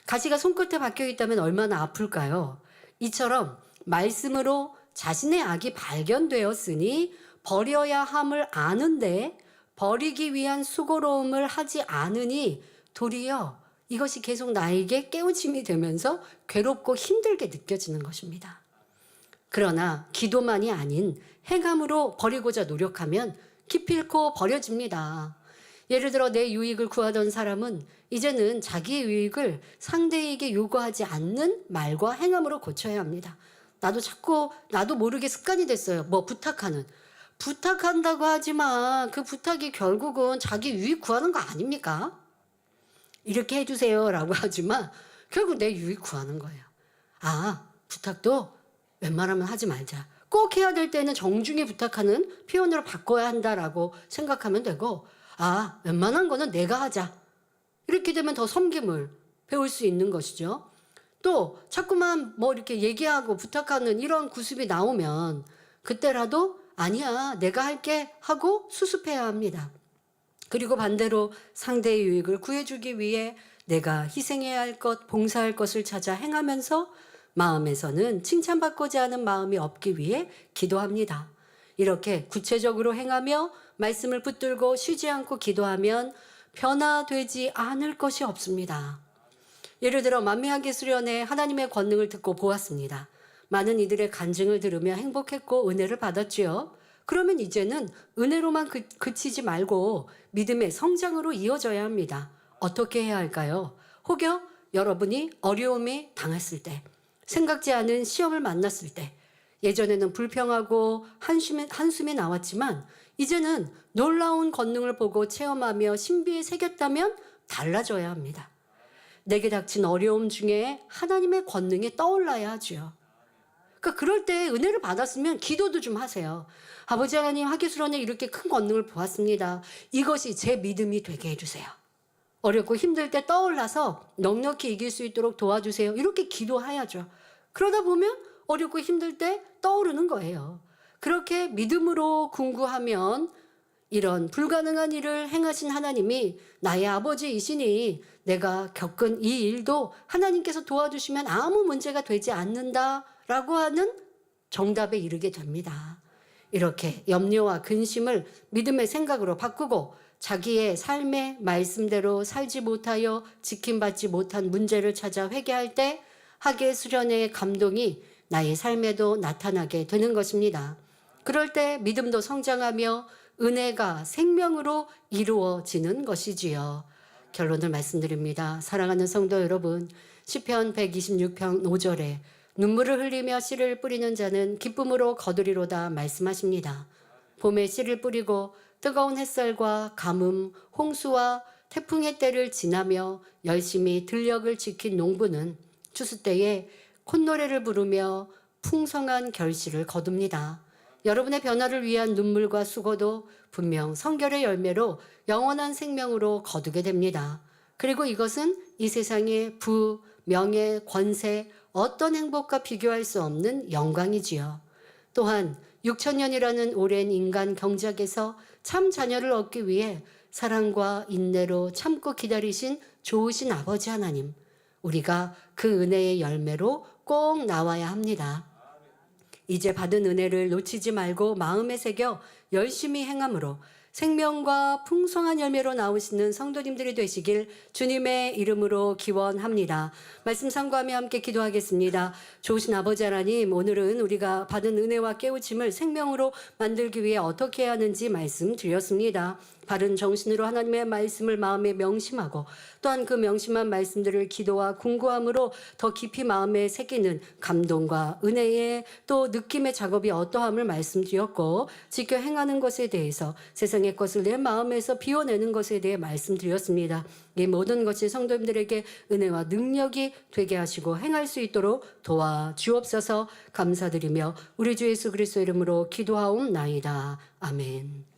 가시가 손끝에 박혀 있다면 얼마나 아플까요? 이처럼 말씀으로 자신의 악이 발견되었으니 버려야 함을 아는데 버리기 위한 수고로움을 하지 않으니 도리어 이것이 계속 나에게 깨우침이 되면서 괴롭고 힘들게 느껴지는 것입니다. 그러나 기도만이 아닌 행함으로 버리고자 노력하면 기필코 버려집니다. 예를 들어 내 유익을 구하던 사람은 이제는 자기의 유익을 상대에게 요구하지 않는 말과 행함으로 고쳐야 합니다. 나도 모르게 습관이 됐어요. 부탁한다고 하지만 그 부탁이 결국은 자기 유익 구하는 거 아닙니까? 이렇게 해주세요 라고 하지만 결국 내 유익 구하는 거예요. 부탁도 웬만하면 하지 말자. 꼭 해야 될 때는 정중히 부탁하는 표현으로 바꿔야 한다라고 생각하면 되고, 웬만한 거는 내가 하자. 이렇게 되면 더 섬김을 배울 수 있는 것이죠. 또 자꾸만 이렇게 얘기하고 부탁하는 이런 구습이 나오면 그때라도 아니야, 내가 할게 하고 수습해야 합니다. 그리고 반대로 상대의 유익을 구해주기 위해 내가 희생해야 할 것, 봉사할 것을 찾아 행하면서 마음에서는 칭찬받고자 하는 마음이 없기 위해 기도합니다. 이렇게 구체적으로 행하며 말씀을 붙들고 쉬지 않고 기도하면 변화되지 않을 것이 없습니다. 예를 들어 만미하게 수련회 하나님의 권능을 듣고 보았습니다. 많은 이들의 간증을 들으며 행복했고 은혜를 받았지요. 그러면 이제는 은혜로만 그치지 말고 믿음의 성장으로 이어져야 합니다. 어떻게 해야 할까요? 혹여 여러분이 어려움에 당했을 때, 생각지 않은 시험을 만났을 때, 예전에는 불평하고 한숨이 나왔지만 이제는 놀라운 권능을 보고 체험하며 신비에 새겼다면 달라져야 합니다. 내게 닥친 어려움 중에 하나님의 권능이 떠올라야 하죠. 그러니까 그럴 때 은혜를 받았으면 기도도 좀 하세요. 아버지 하나님, 하계수련에 이렇게 큰 권능을 보았습니다. 이것이 제 믿음이 되게 해주세요. 어렵고 힘들 때 떠올라서 넉넉히 이길 수 있도록 도와주세요. 이렇게 기도해야죠. 그러다 보면 어렵고 힘들 때 떠오르는 거예요. 그렇게 믿음으로 궁구하면 이런 불가능한 일을 행하신 하나님이 나의 아버지이시니 내가 겪은 이 일도 하나님께서 도와주시면 아무 문제가 되지 않는다라고 하는 정답에 이르게 됩니다. 이렇게 염려와 근심을 믿음의 생각으로 바꾸고 자기의 삶의 말씀대로 살지 못하여 지킴받지 못한 문제를 찾아 회개할 때 하계 수련의 감동이 나의 삶에도 나타나게 되는 것입니다. 그럴 때 믿음도 성장하며 은혜가 생명으로 이루어지는 것이지요. 결론을 말씀드립니다. 사랑하는 성도 여러분, 시편 126편 5절에 눈물을 흘리며 씨를 뿌리는 자는 기쁨으로 거두리로다 말씀하십니다. 봄에 씨를 뿌리고 뜨거운 햇살과 가뭄, 홍수와 태풍의 때를 지나며 열심히 들녘을 지킨 농부는 추수 때에 콧노래를 부르며 풍성한 결실을 거둡니다. 여러분의 변화를 위한 눈물과 수고도 분명 성결의 열매로 영원한 생명으로 거두게 됩니다. 그리고 이것은 이 세상의 부, 명예, 권세, 어떤 행복과 비교할 수 없는 영광이지요. 또한 6천년이라는 오랜 인간 경작에서 참 자녀를 얻기 위해 사랑과 인내로 참고 기다리신 좋으신 아버지 하나님, 우리가 그 은혜의 열매로 꼭 나와야 합니다. 이제 받은 은혜를 놓치지 말고 마음에 새겨 열심히 행함으로 생명과 풍성한 열매로 나오시는 성도님들이 되시길 주님의 이름으로 기원합니다. 말씀 상고하며 함께 기도하겠습니다. 좋으신 아버지 하나님, 오늘은 우리가 받은 은혜와 깨우침을 생명으로 만들기 위해 어떻게 해야 하는지 말씀드렸습니다. 바른 정신으로 하나님의 말씀을 마음에 명심하고 또한 그 명심한 말씀들을 기도와 궁구함으로 더 깊이 마음에 새기는 감동과 은혜의 또 느낌의 작업이 어떠함을 말씀드렸고, 지켜 행하는 것에 대해서 세상의 것을 내 마음에서 비워내는 것에 대해 말씀드렸습니다. 이 모든 것이 성도님들에게 은혜와 능력이 되게 하시고 행할 수 있도록 도와주옵소서. 감사드리며 우리 주 예수 그리스도 이름으로 기도하옵나이다. 아멘.